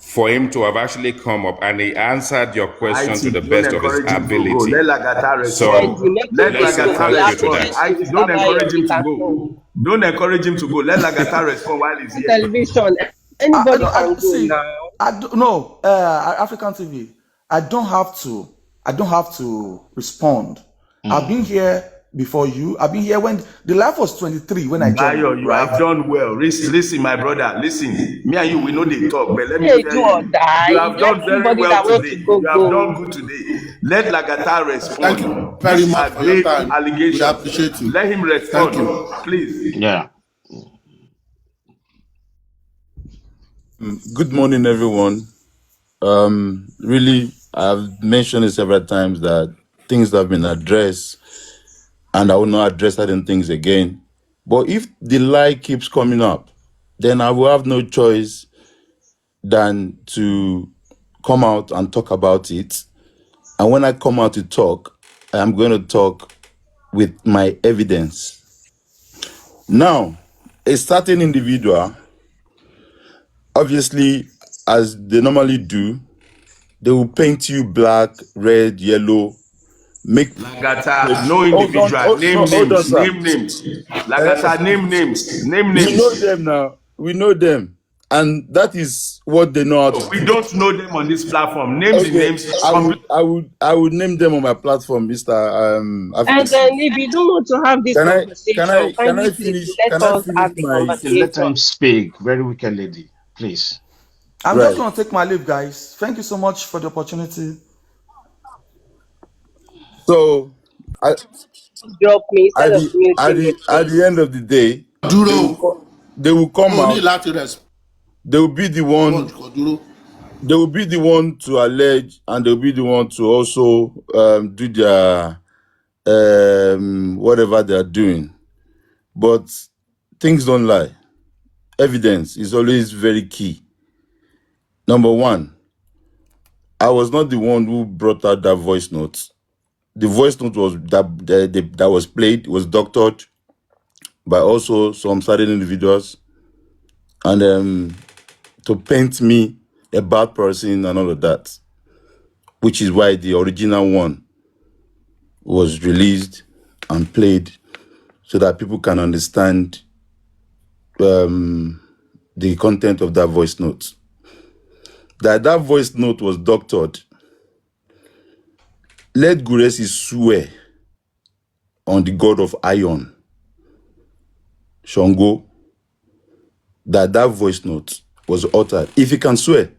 for him to have actually come up and he answered your question to the IT, don't best of his encourage him to go. ability. Let Lagata Thank So you. respond. Make him Let let's say go. Lagata We thank you to respond. appreciate that. you, IT, Mr. don't Bayo. encourage You him to can go. go. Don't encourage him to go. Let Lagata respond while he's here. Television. Anybody can go See, now. no, African TV. I don't have to. I don't have to respond. I've been here before you. I've been here when the life was 23 when I joined, Bayo, you right? have done well. Listen, my brother, listen. Me and you, we know they talk, but let me Hey, tell do or you, die. you have Let done very anybody well that wants today. to go You have done go. good today. Let Lagata Thank you respond. very These much are for your grave time. We allegations. appreciate you. Let him Thank respond, you. please. Yeah. Good morning, everyone. Really, I've mentioned it several times that things have been addressed, and I will not address certain things again. But if the lie keeps coming up, then I will have no choice than to come out and talk about it. And when I come out to talk, I am going to talk with my evidence. Now, a certain individual, obviously, as they normally do, they will paint you black, red, yellow, make Lagata, no hold on, individual. no, Name hold on, names. sir. Name names. Lagata, name names. Name We know names. them now. We know them, and that is what they know how to We do. don't know them on this platform. Name the Okay, names. I would name them on my platform, Mister And African. then if you don't want to have this conversation, Can kindly I please finish? let Can I us finish have the my Okay, let conversation. him speak. Very wicked lady. Please. I'm just right? going to take my leave, guys. Thank you so much for the opportunity. So, Drop me instead of muting me, at the please. end of the day, Duro. they will come Oh, ní out. láti respond. They will be the one. Duro. They will be the one to allege, and they'll be the one to also do their whatever they are doing. But things don't lie. Evidence is always very key. Number one, I was not the one who brought out that voice note. The voice note was that was played was doctored by also some certain individuals, and to paint me a bad person and all of that, which is why the original one was released and played so that people can understand the content of that voice note. That voice note was doctored. Let Guresi swear on the god of iron, Shango, that voice note was uttered. If he can swear,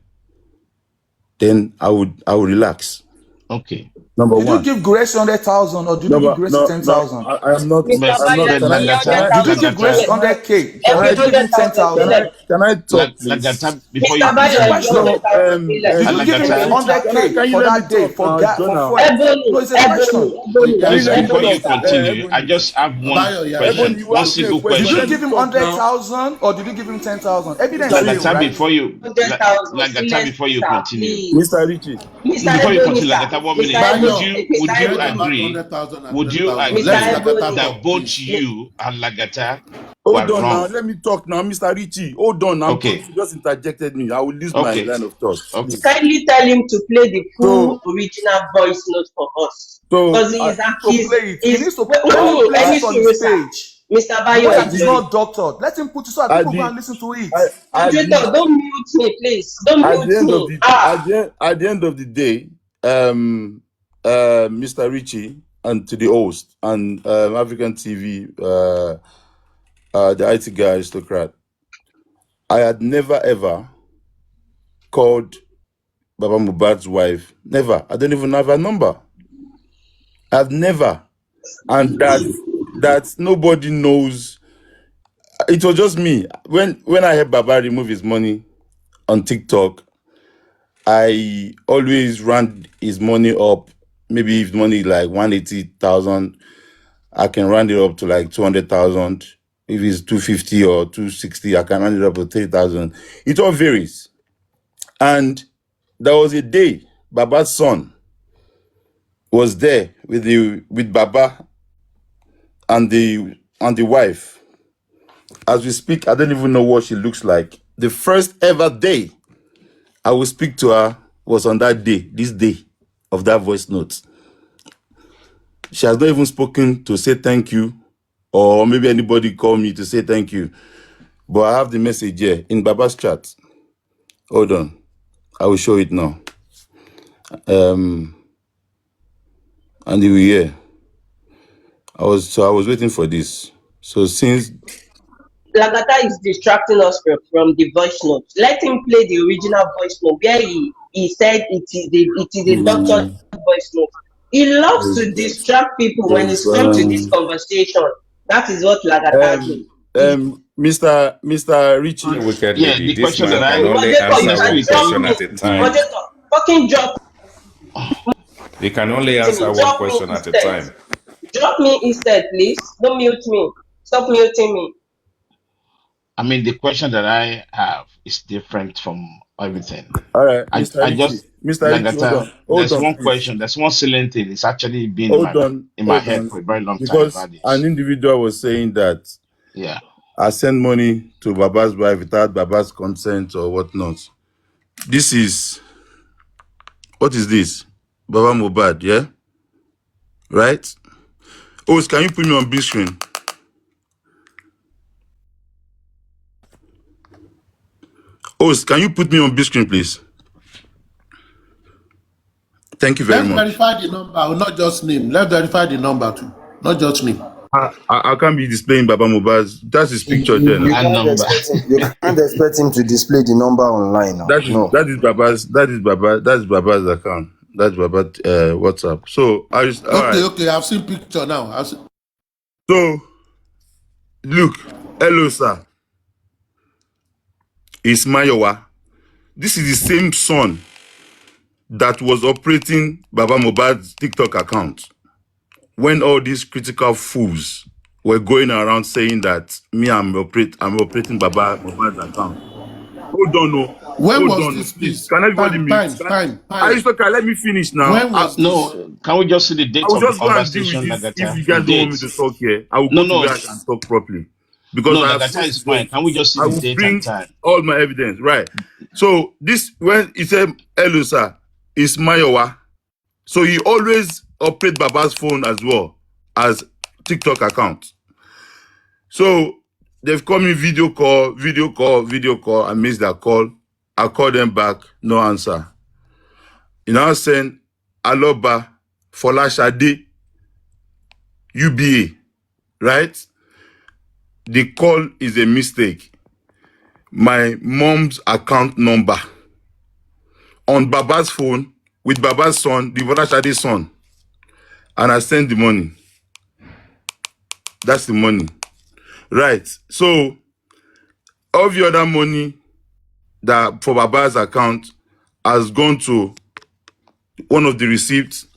then I would relax. Okay. Number Did you one. give Grace 100,000 or did you give Grace No. 10,000? I am not. Mr. But I'm Bayo, not. but Can give I? me Can I? Did you 100,000. give Grace Lagata, Can I? 100K Can or I? did you give him 100,000. 10,000? Can I talk, please? Lagata, before you Mr. Bayo, It's a enjoy continue. question. 100,000. Did you give him Mr. Lagata, Richie, 100K can you for let me that day talk now, for Jonah? fuel? No, it's a question. Can you please, let me before Ebony, you talk, sir. continue, I Ebony? just have one Bayo, yeah, Ebony, question, you one asked me a single question. Did you Let question. me give him talk now. 100,000 or did you give him 10,000? Evidence Mr. there, Richie, Lagata, right? before you, 100,000. See, Lagata, let's before see, you sir, continue. please. Mr. Richie. Mr. Before you Ebony, continue, sir. Lagata, 1 Mr. minute. Ebony, Bayo, Mr. we heard Ebony, about Agree? 100,000 and Would you 10,000. Mr. Let agree Lagata Ebony. talk, that both please. you and Lagata Hold were on now. wrong? Let me talk now, Mr. Richie. Hold on. I'm Okay, talking. You just interjected me. I will lose my okay, line of thought, okay. please. Kindly tell him to play the full So, original voice note for us. so Because I, To play it. He needs to let him play I, any it on his sir. page. Mr. The Bayo, one that is enjoy. not doctored. Let him put it so that at people go the, and listen to it. Moderator, don't mute me, please. Don't at mute the end of me. the Ah, at the end of the day, Mr. Richie, and to the host and African TV, the IT guy aristocrat. I had never ever called Baba Mubad's wife. Never. I don't even have her number. I've never. And that nobody knows. It was just me. When I had Baba remove his money on TikTok, I always round his money up. Maybe if money like 180,000, I can round it up to like 200,000. If it's 250 or 260, I can round it up to 3,000. It all varies. And there was a day Baba's son was there with Baba and the wife. As we speak, I don't even know what she looks like. The first ever day I will speak to her was on that day, this day of that voice note. She has not even spoken to say thank you, or maybe anybody call me to say thank you. But I have the message here in Baba's chat. Hold on. I will show it now. And you will hear. I was waiting for this. So since Lagata is distracting us from the voice note. Let him play the original voice note where he said it is a doctor's voice note. He loves to distract people when it's come to this conversation. That is what Lagata do. Mr. Richie. Wicked Yeah, lady, the this question that man can I only Moderator, you answer can one drop question me. at a time. Moderator, fucking drop He can only me. answer one Drop me question at a instead. time. Drop me instead, please. Don't mute me. Stop muting me. mean, the question that I have is different from everything. All right, I Mr. Richie. just Mr. Richie, hold Lagata, on. Hold there's on, one please. question, there's one salient thing. It's actually been Hold on. in my Hold head on. for a very long time Because about an this. individual was saying that Yeah. I send money to Baba's wife without Baba's consent or whatnot. What is this? Baba Mubad, yeah? Right? Oh, can you put me on big screen? Oh, can you put me on big screen, please? Thank you very Let's much. verify the number, not just name. Let's verify the number too, not just name. I can't be displaying Baba Mubad's. That's his picture there now. You And can't number. expect him. You can't expect him to display the number online now. No. That is Baba's account. That's Baba WhatsApp. So all right. Okay, I've seen picture now. So look, hello sir. It's Mayowa. This is the same son that was operating Baba Mubad's TikTok account when all these critical fools were going around saying that I'm operating Baba Mubad's account. Hold on, no. When Hold was on, this, please. please? Can everybody mute? Time. Aristotle, let me finish now. When was this? No, can we just see the I date will of the just go and deal with conversation, this. If Lagata? you The guys don't want me date. to talk here, I will No, go to no, where I can talk properly. Because no, I have Lagata sources is there. fine. Can we just see I the will date and bring time? all my evidence, right? So this, when he said, hello sir, it's Mayowa. So he always operate Baba's phone as well as TikTok account. So they've called me video call. I missed that call. I call them back, no answer. You now send Aloba Folashade UBA, right? The call is a mistake. My mom's account number on Baba's phone with Baba's son, the Folashade son, and I send the money. That's the money, right? So all the other money that for Baba's account has gone to one of the receipts,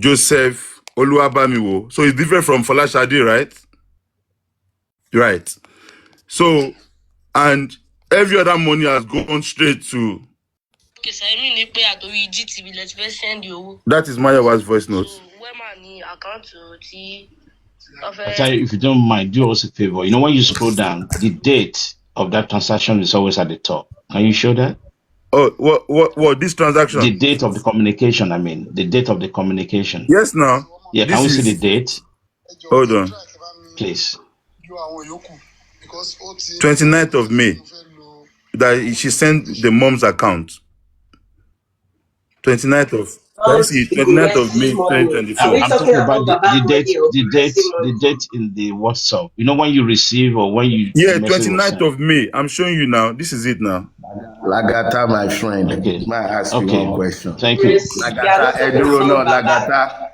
Joseph Oluwabamiwo. So it's different from Folashade, right? Right. So, and every other money has gone straight to. That is Mayawa's voice note. I tell you, if you don't mind, do us a favor. You know, when you scroll down, the date of that transaction is always at the top. Can you show that? Oh, what? This The transaction? date of the communication, the date of the communication. Yes, now. Yeah, can This we see the is. date? Hold on. Please. 29th of May. That she sent the mom's account. 29th of. Can you about see? 29th of Guresi May, money? Are 2024. we I'm talking talking about about Baba the date, money or the date, Guresi the money? date in the WhatsApp. You know when you receive or when the Yeah, message was 29th sent. of May. I'm showing you now. This is it now. Lagata, my friend, Okay, may I ask you one okay. question? Thank you. Guresi. We are Lagata, not talking Eduro, no, about Baba. Lagata,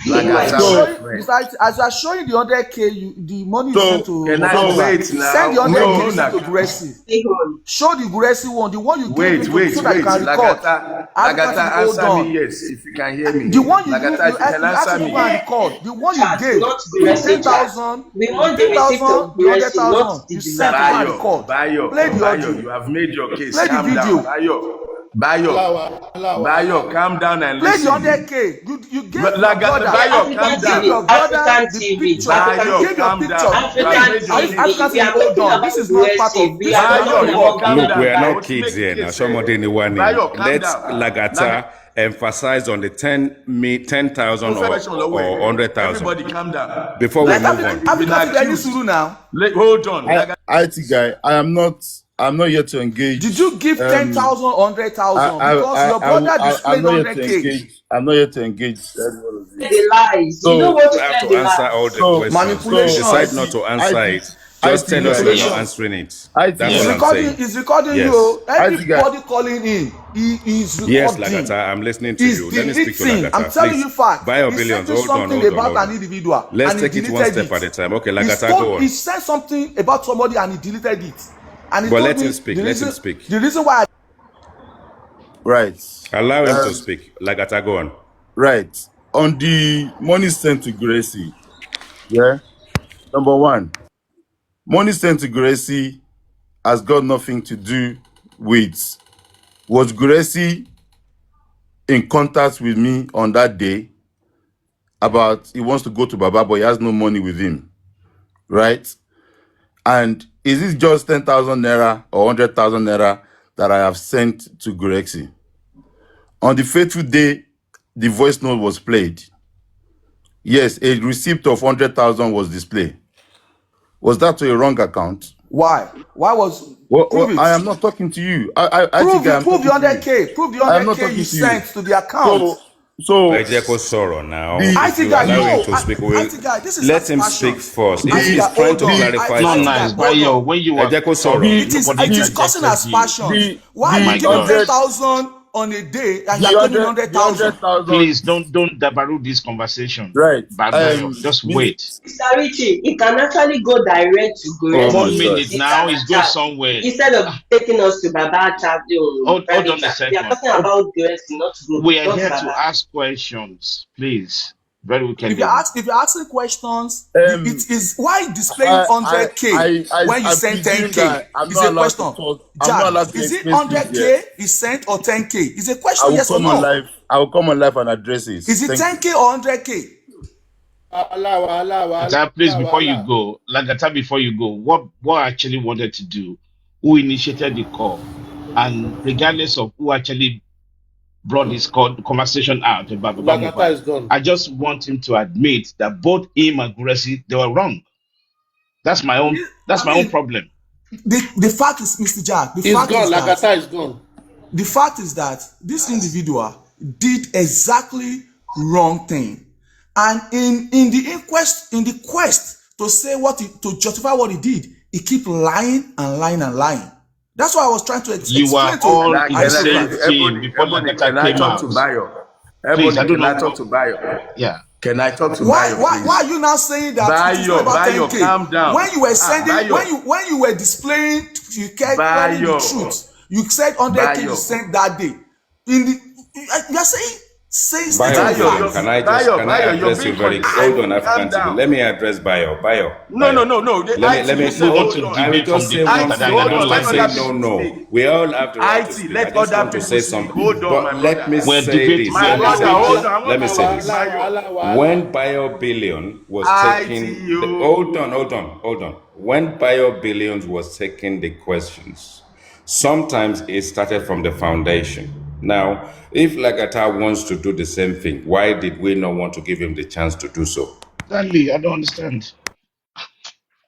My It's Lagata, God. my So, showing, friend. besides, as you are showing the 100K, the money you sent so, to Can Baba I so, wait Mohbad, send the now? 100K No, you sent to Naka. Guresi. Stay on. Show the Guresi one, the one you gave him Wait, to, wait, so that you wait. can record. Lagata, African TV, Lagata, hold answer me on. yes, if you can hear The me. one Lagata, if you can you asked answer him to me. go and record, the one you Chat, gave, not the Guresi chat. 10,000, We the want the receipt 10,000, of the Guresi, not 100,000, the you sent to design. go and record. Play the Bayo, audio, you have made your case. play the Calm down, video, Bayo, calm down and play the listen. 100K. You gave your Lagata, brother, Bayo, African you calm gave TV, down. your brother African the TV, picture. You African Bayo, gave TV, your calm picture. down. You have African made your case. African TV. We TV, are hold talking on. about This is not part Guresi. of, We this are is not not Bayo, talking you about will involved. calm Look, we Baba are down. not Mohbad. To kids make the here now. case fair. Somebody in one Bayo, calm Let's down. Lagata emphasize on the 10,000 or Question, 100,000 everybody calm down. before we Like move Lagata, on. you've been African TV, any accused. suru now. Hold on, I, Lagata. IT guy, I'm not here to Did engage. you give 10,000, I, 100,000? I, Because your brother I'm displayed not here to 100K. engage. I'm not here to engage everyone of you. The lies. You don't So, want You to have clear to the answer all lies. the questions. If you decide Manipulations. not IT, to answer IT, it, just IT tell us guy, you are not Manipulations. answering it. IT That's He's all guy, I'm recording. saying. He's recording you. Yes. Oh. IT guy. Anybody calling in, he is Yes, recording. Lagata, I'm listening to He's you. Let me speak to deleting. I'm Lagata. telling Please, you fact. buy your He sent billions. me something about Hold an on. individual Let's and he take it one deleted step it. at a time. Okay, Lagata, go He on. sent something about somebody and he deleted it. And he But told let him me speak. Let him speak. the reason why Right. Allow him to speak. Lagata, go on. Right. On the money sent to Gracie, yeah. Number one, money sent to Gracie has got nothing to do with was Gracie in contact with me on that day about he wants to go to Baba, but he has no money with him, right? And is it just 10,000 naira or 100,000 naira that I have sent to Gracie? On the fateful day, the voice note was played. Yes, a receipt of 100,000 was displayed. Was that to a wrong account? why? Why was prove Well, it? I am not talking to you. I think I am Prove the talking to you. 100K. Prove the I am not 100K you talking to you. sent to the account. So Ejeko Soro now. the If IT you guy, allow him no. to speak, we'll IT guy, this is let him passion. speak first. If IT the he's guy, trying hold to on. clarify Not IT something, guy, nice, hold Bayo. on. When you were Ejeko Soro. talking, It is nobody causing interjected us you. passion. the Why the you My give him God. 10,000 on a day and you the are claiming hundred the 100,000? 100,000, Please don't dabaru this conversation. right? Bayo, just wait. Mr. Richie, it can actually go direct to Oh Guresi my 1 minute the gosh. chat now is go chat somewhere. instead of taking us to Baba chat Hold private on a chat. We are second. talking about Guresi, We are not here to Baba. ask questions, please. Very wicked If you're lady. asking questions, Um, it is why displaying 100K when you I send presume 10K that I'm is not a allowed to question. talk. I'm not Jack, allowed to is it explain things here. 100K is sent or 10K? Is a I question, will yes or come on no? live. I will come on live and address it. Is it Thank you. 10K or 100K? Lagata, please, before you go, what actually wanted to do, who initiated the call, and regardless of who actually brought this conversation out about Baba Mobile, I just want him to admit that both him and Guresi, they were wrong. That's my own. That's I my own mean, problem. the fact is, Mr. Jack, the fact is that this individual did exactly wrong thing, and in the quest to say to justify what he did, he keep lying and lying and lying. That's why I was trying to You were explain to all in the same aristocrat. team before Can Lagata I came talk to out. Bayo? Please, I Ebony, don't can know I talk what. to Bayo? Yeah. Can I talk to Why Bayo, why why please? are you now saying that it is not Bayo, about Bayo, 10K? calm down. When you were sending, Bayo, when you were displaying, you kept telling the Bayo, truth. You said 100K you Bayo, sent that day. You're stating Billion, facts. can I You're address you being very hold on, condescending. African Calm TV. down. Let me address Bio. No. The Let IT, me you said, You want hold to on. I will debate just from say the one pit, IT, and I thing. hold I don't on. will Let just like say other this. people no. speak. We all have the right to IT, speak. I let just other want to people say speak. something. Hold on, my But let me brother. We're say debating. this. My We're Let me brother, say hold this. debating. on. I Let want me to say speak. this. Bayo. When Bio Billion was IT, taking the you. hold on. When Bio Billions was taking the questions, sometimes it started from the foundation. Now, if Lagata wants to do the same thing, why did we not want to give him the chance to do so? Stanley, I don't understand.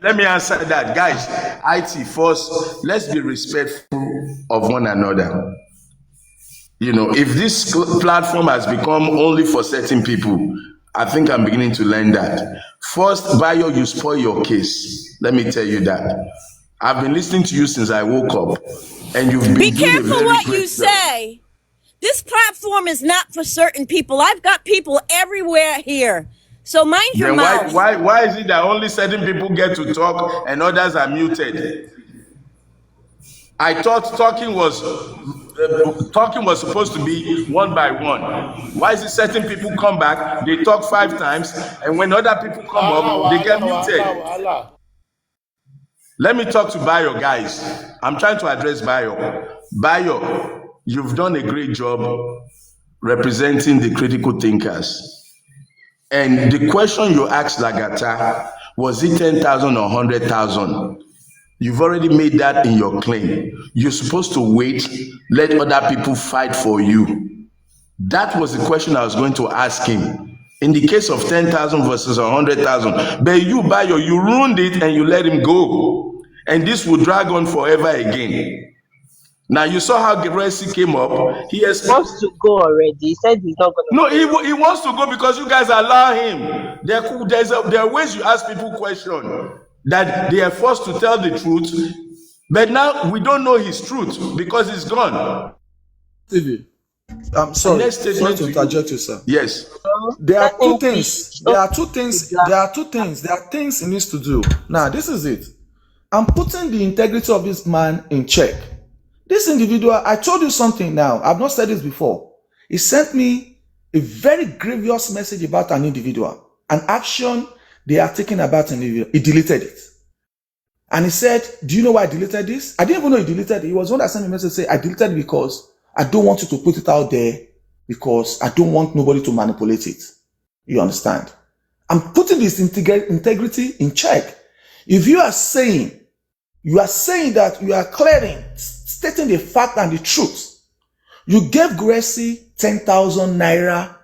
Let me answer that. Guys, IT first, let's be respectful of one another. If this platform has become only for certain people, I think I'm beginning to learn that. First, Bayo, you spoil your case. Let me tell you that. I've been listening to you since I woke up, and you've Be been doing a careful very what great you job. say. This platform is not for certain people. I've got people everywhere here. So mind your Then mouth. why is it that only certain people get to talk and others are muted? I thought talking was supposed to be one by one. Why is it certain people come back, they talk 5 times, and when other people come up, they get muted? Let me talk to Bayo, guys. I'm trying to address Bayo. Bayo, you've done a great job representing the critical thinkers. And the question you asked Lagata, was it 10,000 or 100,000? You've already made that in your claim. You're supposed to wait, let other people fight for you. That was the question I was going to ask him. In the case of 10,000 versus 100,000, but you, Bayo, you ruined it and you let him go. And this will drag on forever again. Now, you saw how Gebresi came up. He wants to go already. He said he's not going to No, go. he wants to go because you guys allow him. There are ways you ask people questions that they are forced to tell the truth, but now we don't know his truth because he's gone. TV. I'm sorry. Sorry to interject you, sir. Yes. There are two things. There are two things. There are things he needs to do. Now, this is it. I'm putting the integrity of this man in check. This individual, I told you something now. I've not said this before. He sent me a very grievous message about an individual, an action they are taking about an individual. He deleted it. And he said, do you know why I deleted this? I didn't even know he deleted it. He was one that sent me a message saying, I deleted it because I don't want you to put it out there because I don't want nobody to manipulate it. You understand? I'm putting this integrity in check. If you are saying that you are clearing, stating the fact and the truth. You gave Gracie 10,000 naira,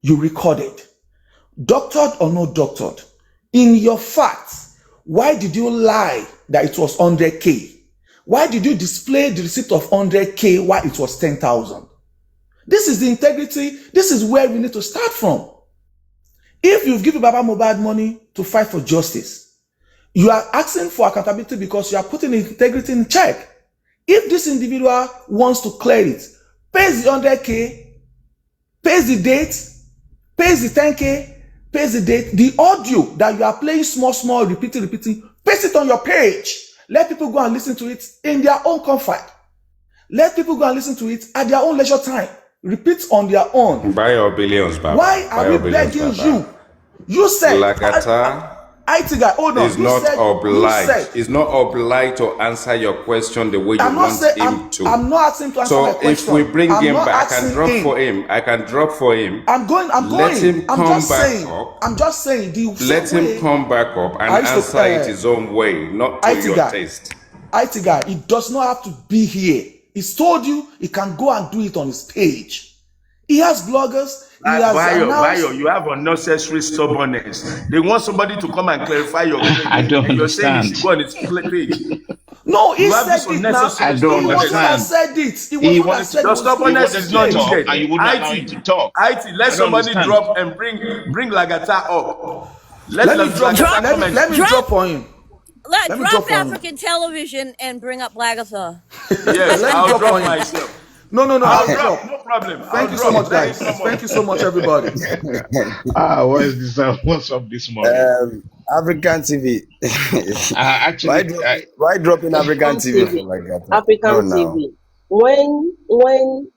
you recorded. Doctored or not doctored. In your facts, why did you lie that it was 100K? Why did you display the receipt of 100K while it was 10,000? This is the integrity. This is where we need to start from. If you've given Baba Mohbad money to fight for justice, you are asking for accountability because you are putting integrity in check. If this individual wants to clear it, pays the 100K, pays the date, pays the 10K, pays the date, the audio that you are playing small, repeating, paste it on your page. Let people go and listen to it in their own comfort. Let people go and listen to it at their own leisure time. Repeat on their own. Buy your billions, Baba. Why are we begging you? You said, Lagata IT guy, hold on. is not obliged. He's not obliged to answer your question the way you want him to. I'm not asking to answer my question. So if we bring him back, I can drop for him. I'm going. Let him come back up. I'm just saying. Let him come back up and answer it his own way, not to your taste. IT guy, he does not have to be here. He's told you he can go and do it on his page. He has bloggers. Bayo, you have unnecessary stubbornness. They want somebody to come and clarify your claim. I don't understand. You're saying you should go on his page. No, he said it now. I don't understand. He was your stubbornness is not needed. And you wouldn't allow him to talk. IT, let somebody drop and bring Lagata up. Let me drop on him. Drop African television and bring up Lagatha. Yes, I'll drop myself. No, I'll drop. No problem. Thank you so much, guys. Thank you so much, everybody. What is this? What's up this morning? African TV. Actually, why dropping African TV like that? African TV. When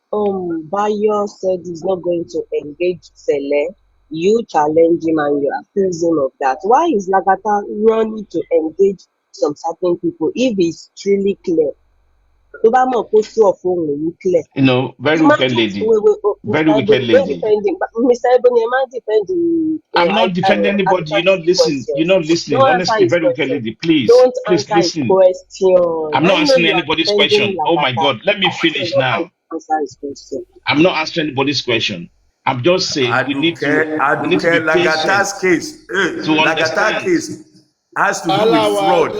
Bayo said he's not going to engage Sele, you challenge him and you accuse him of that. Why is Lagata running to engage some certain people if it's truly clear? Very wicked lady. Very wicked lady. Mr. Ebony, defending. I'm not defending anybody. You're not listening. You're not listening. Honestly, very wicked lady. Please listen. I'm not answering anybody's question. Oh my God. Let me finish now. I'm not answering anybody's question. I'm just saying we need to be patient Lagata's case. Lagata case has to do with fraud.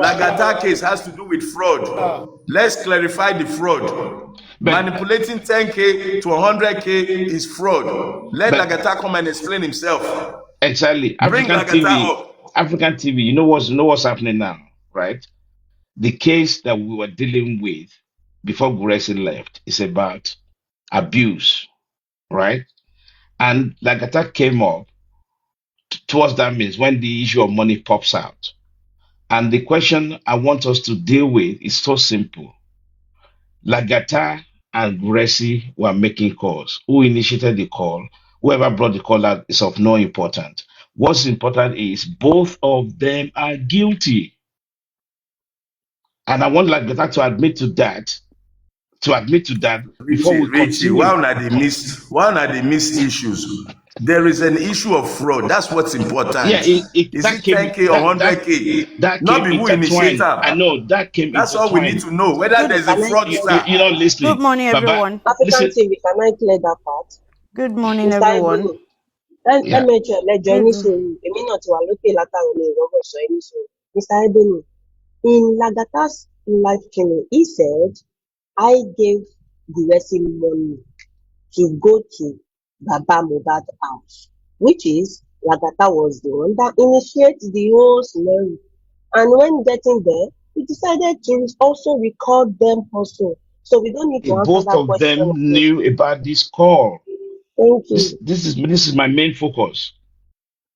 Lagata case has to do with fraud. Let's clarify the fraud. But Manipulating 10K to 100K is fraud. Let but Lagata come and explain himself. exactly, Bring Lagata up. African TV. You know what's happening now, right? The case that we were dealing with before Gracie left is about abuse, right? And Lagata came up towards that means when the issue of money pops out. And the question I want us to deal with is so simple. Lagata and Gracie were making calls. Who initiated the call? Whoever brought the call out is of no importance. What's important is both of them are guilty. And I want Lagata to admit to that before we Richie, continue. why not they miss issues? There is an issue of fraud. That's what's Yeah, important. Is that it came 10K or 100K? that Not came be who initiate intertwined. I them. know that came That's all we need intertwined. to know. Whether Maybe there's a can I clear fraudster. that You're not part? Good listening, morning, Baba. everyone. African Listen, TV, can I clear that part? Good morning, Mr. everyone. Ebony, let yeah. me tell lẹ́jọ́ ní Good. sùúrù. Èmi náà ti wà lókè látàrí ní ìrọ́bọ̀ sọ ní sùúrù. Mr. Ebony, in Lagata's live streaming, he said, I gave Guresi money to go to Baba Mohbad's house, which is Lagata was the one that initiated the whole scenario. And when getting there, he decided to also record them also. So we don't need to answer Both that of question them again. knew about this call. Thank you. This is my main focus.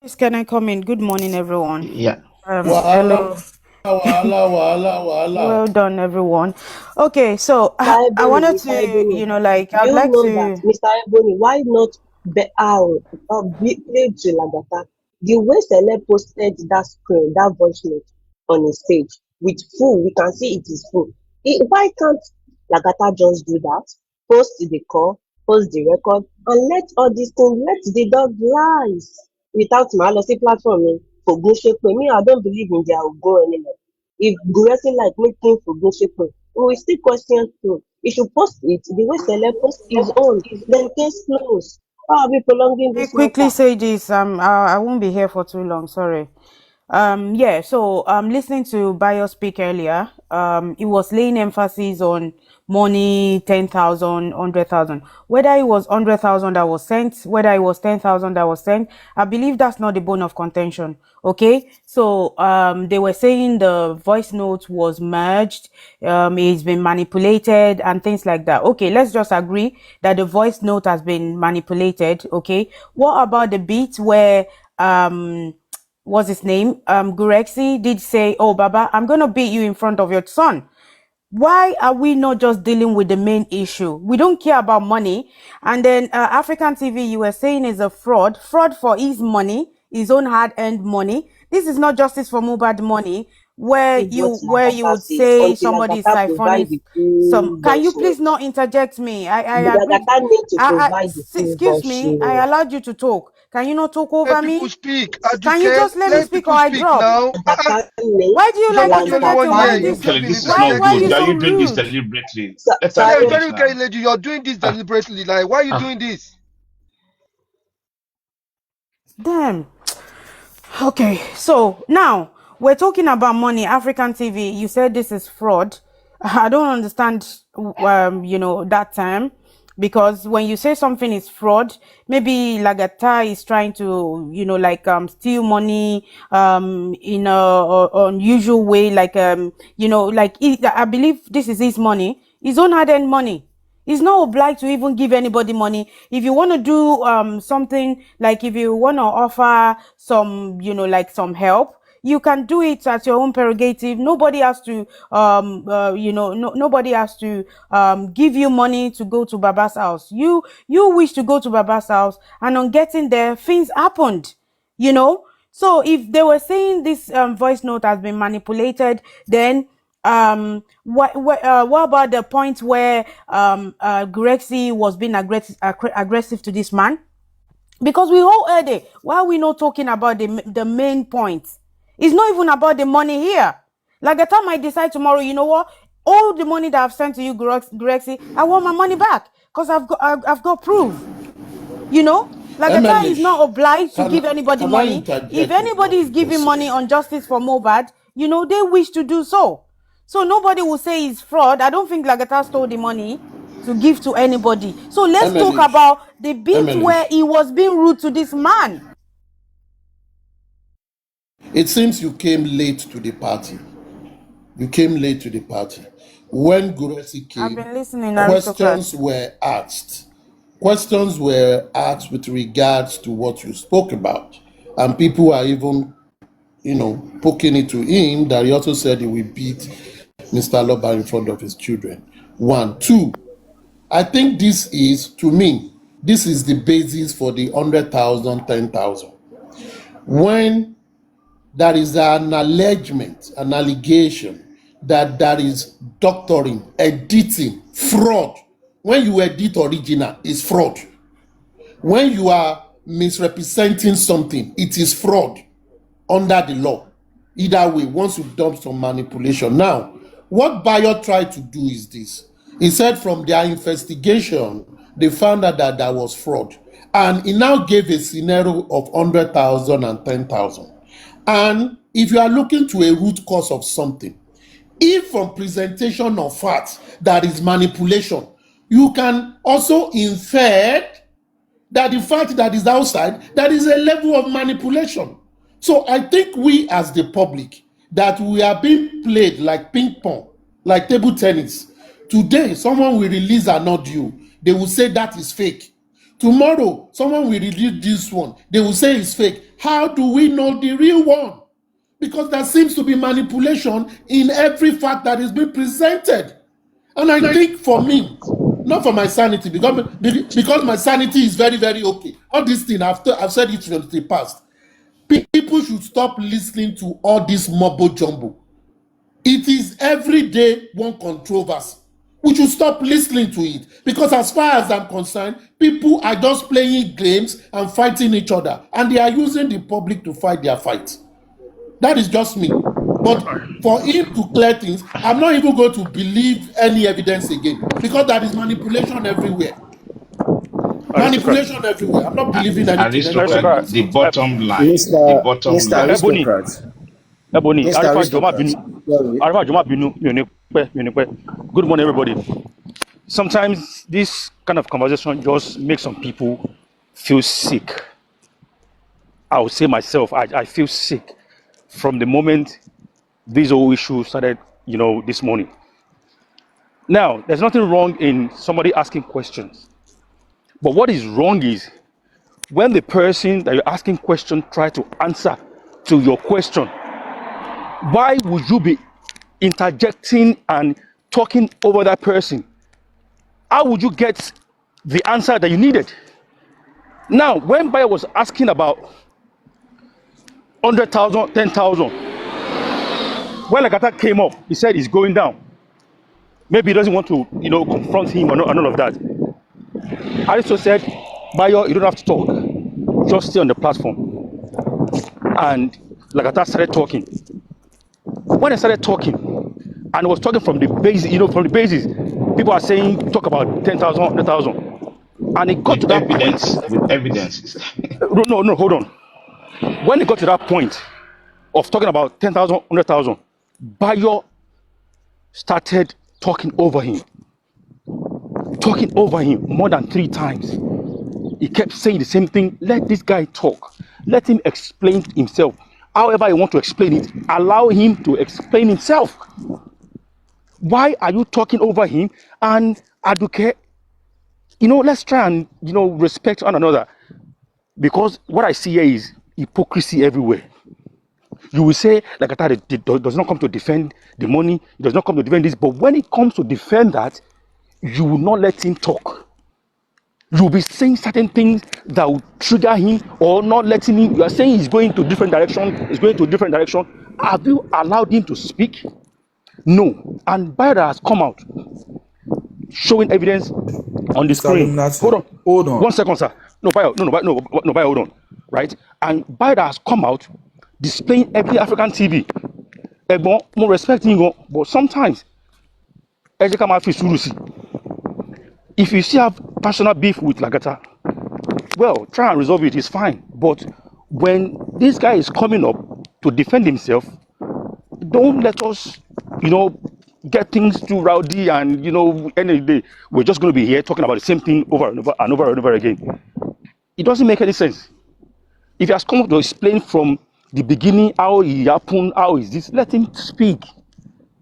Please, can I come in? Good morning, everyone. Yeah. Hello. Wahala. Well done, everyone. Okay, so Mr. I Ebony, wanted Mr. to, Ebony, I'd you like know that, to. Mr. Ebony, why not play to Lagata? The way Sele posted that screen, that voice note on his page with full, we can see it is full. Why can't Lagata just do that? Post the call, post the record, and let all these things, let the dog lies without my lossy platform. For good shape, me, I don't believe in their go anymore. If Guresi like making for good shape, we will still question him. He should post it the way Sele post his own, then case closed. Why are we prolonging Let me this quickly matter? say this. I won't be here for too long. Sorry. Yeah, so listening to Bayo speak earlier, it was laying emphasis on money, 10,000, 100,000. Whether it was 100,000 that was sent, whether it was 10,000 that was sent, I believe that's not the bone of contention. Okay, so they were saying the voice note was merged, it's been manipulated and things like that. Okay, let's just agree that the voice note has been manipulated. Okay, what about the bit where what's his name? Gurexi did say, "Oh, Baba, I'm gonna beat you in front of your son." Why are we not just dealing with the main issue? We don't care about money. And then African TV, you were saying is a fraud for his money, his own hard-earned money. This is not justice for Mohbad money, This is what where you Lagata would says say until somebody is Lagata provide siphoning the full some. Can you voice please note. not interject me? I agreed. Lagata need to provide the full Excuse voice me. I note. allowed you to talk. Can you not talk Let over people me? speak. Can you Aduke, just let me let speak or people I speak drop? now. Lagata need, Why do you You're like not the only interjecting? one Lagata here. Why You this? need, just Actually, been this is Why not are interjecting. good. you Are so you doing this rude? deliberately? so, Let's have Yeah, sorry, peace very okay, now. lady. You're doing this Ah, deliberately. Like, why are you ah. doing this? Damn. Okay, so now we're talking about money. African TV, you said this is fraud. I don't understand, that term, because when you say something is fraud, maybe Lagata is trying to, steal money, in a unusual way, I believe this is his money, his own hard-earned money. He's not obliged to even give anybody money. If you want to do something, like if you want to offer some, some help, you can do it at your own prerogative. Nobody has to, nobody has to give you money to go to Baba's house. You wish to go to Baba's house, and on getting there, things happened. So if they were saying this voice note has been manipulated, then what about the point where Grexy was being aggressive to this man? Because we all heard it. Why are we not talking about the main point? It's not even about the money here. Like the time I decide tomorrow, you know what? All the money that I've sent to you, Grexy, I want my money back because I've got proof. Lagata is not obliged to give anybody Can I money. If interject with anybody what is you just giving money said? on justice for Mohbad, they wish to do so. So nobody will say it's fraud. I don't think Lagata stole the money. to give to anybody. So let's talk MNH, about the bit where MNH. he was being rude to this man. It seems you came late to the party. You came late to the party. When Guresi I've came, been listening, aristocrat. questions were asked. Questions were asked with regards to what you spoke about. And people are even, poking it to him that he also said he will beat Mr. Loba in front of his children. One. Two, I think to me, this is the basis for the 100,000, 10,000. When there is an allegation that there is doctoring, editing, fraud. When you edit original, it's fraud. When you are misrepresenting something, it is fraud under the law. Either way, once you've done some manipulation. Now, what Bayo tried to do is this. He said from their investigation, they found out that there was fraud. And he now gave a scenario of 100,000 and 10,000. And if you are looking to a root cause of something, if from presentation of facts that is manipulation, you can also infer that the fact that is outside, that is a level of manipulation. So I think we as the public, that we are being played like ping pong, like table tennis. Today, someone will release an audio. They will say that is fake. Tomorrow, someone will release this one. They will say it's fake. How do we know the real one? Because there seems to be manipulation in every fact that is being presented. And I think for me, not for my sanity, because my sanity is very, very okay. All these things, I've said it from the past. People should stop listening to all this mumbo jumbo. It is every day one controversy. We should stop listening to it. Because as far as I'm concerned, people are just playing games and fighting each other. And they are using the public to fight their fight. That is just me. But for him to clear things, I'm not even going to believe any evidence again. Because there is manipulation everywhere. Manipulation everywhere. I'm not believing anything Aristocrat, anybody the says. bottom line. The Mr. bottom Mr. line. Ebony, Aristocrat. Ebony, Mr. Arifa Joma Aristocrat. Binu, Sorry. Arifa Joma Binu, Good morning, everybody. Sometimes this kind of conversation just makes some people feel sick. I would say myself, I feel sick from the moment this whole issue started, this morning. Now, there's nothing wrong in somebody asking questions. But what is wrong is when the person that you're asking question try to answer to your question, why would you be interjecting and talking over that person? How would you get the answer that you needed? Now, when Bayo was asking about 100,000, 10,000, when Lagata came up, he said he's going down. Maybe he doesn't want to, confront him and all of that. Aristo said, Bayo, you don't have to talk. Just stay on the platform. And Lagata started talking. When I started talking, and I was talking from the basis, people are saying, talk about 10,000, 100,000. And it got to that point. With evidences. No, hold on. When it got to that point of talking about 10,000, 100,000, Bayo started talking over him more than 3 times. He kept saying the same thing. Let this guy talk. Let him explain himself. However you want to explain it, allow him to explain himself. Why are you talking over him? And Aduke, let's try and, respect one another. Because what I see here is hypocrisy everywhere. You will say, like I thought, it does not come to defend the money, it does not come to defend this, but when it comes to defend that, you will not let him talk. You will be saying certain things that will trigger him or not letting him. You are saying he's going to different direction, Have you allowed him to speak? No. And Bayo has come out showing evidence on the Mr. screen. Illuminati, Hold on. hold on. 1 second, sir. No, Bayo, Bayo, hold on. Right? And Bayo has come out displaying every African TV. More respecting, but sometimes, if you still have personal beef with Lagata, well, try and resolve it, it's fine. But when this guy is coming up to defend himself, don't let us, get things too rowdy, and end of the day, we're just going to be here talking about the same thing over and over and over and over again. It doesn't make any sense. If he has come up to explain from the beginning how it happened, how is this, let him speak.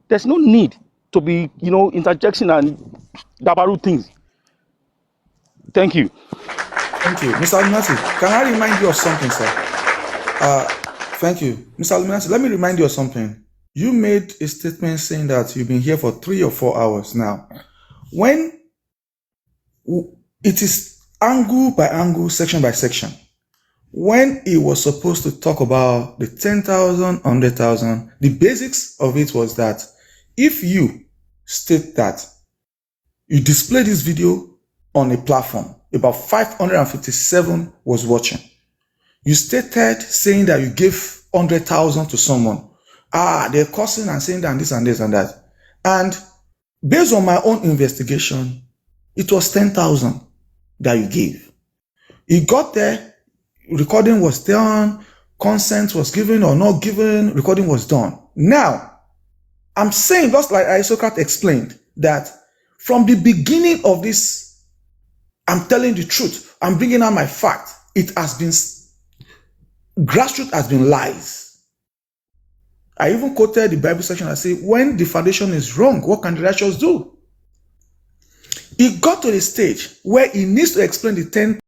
There's no need to be, interjection and dabaru things. Thank you. Thank you. Mr. Illuminati, can I remind you of something, sir? Thank you. Mr. Illuminati, let me remind you of something. You made a statement saying that you've been here for 3 or 4 hours now. When it is angle by angle, section by section, when he was supposed to talk about the 10,000, 100,000, the basics of it was that if you state that you display this video on a platform, about 557 was watching. You stated saying that you gave 100,000 to someone. They're cursing and saying that and this and this and that. And based on my own investigation, it was 10,000 that you gave. You got there, recording was done, consent was given or not given, recording was done. Now, I'm saying, just like Isocrat explained, that from the beginning of this, I'm telling the truth. I'm bringing out my fact. It has been, grassroots has been lies. I even quoted the Bible section. I say, when the foundation is wrong, what can the righteous do? He got to the stage where he needs to explain the 10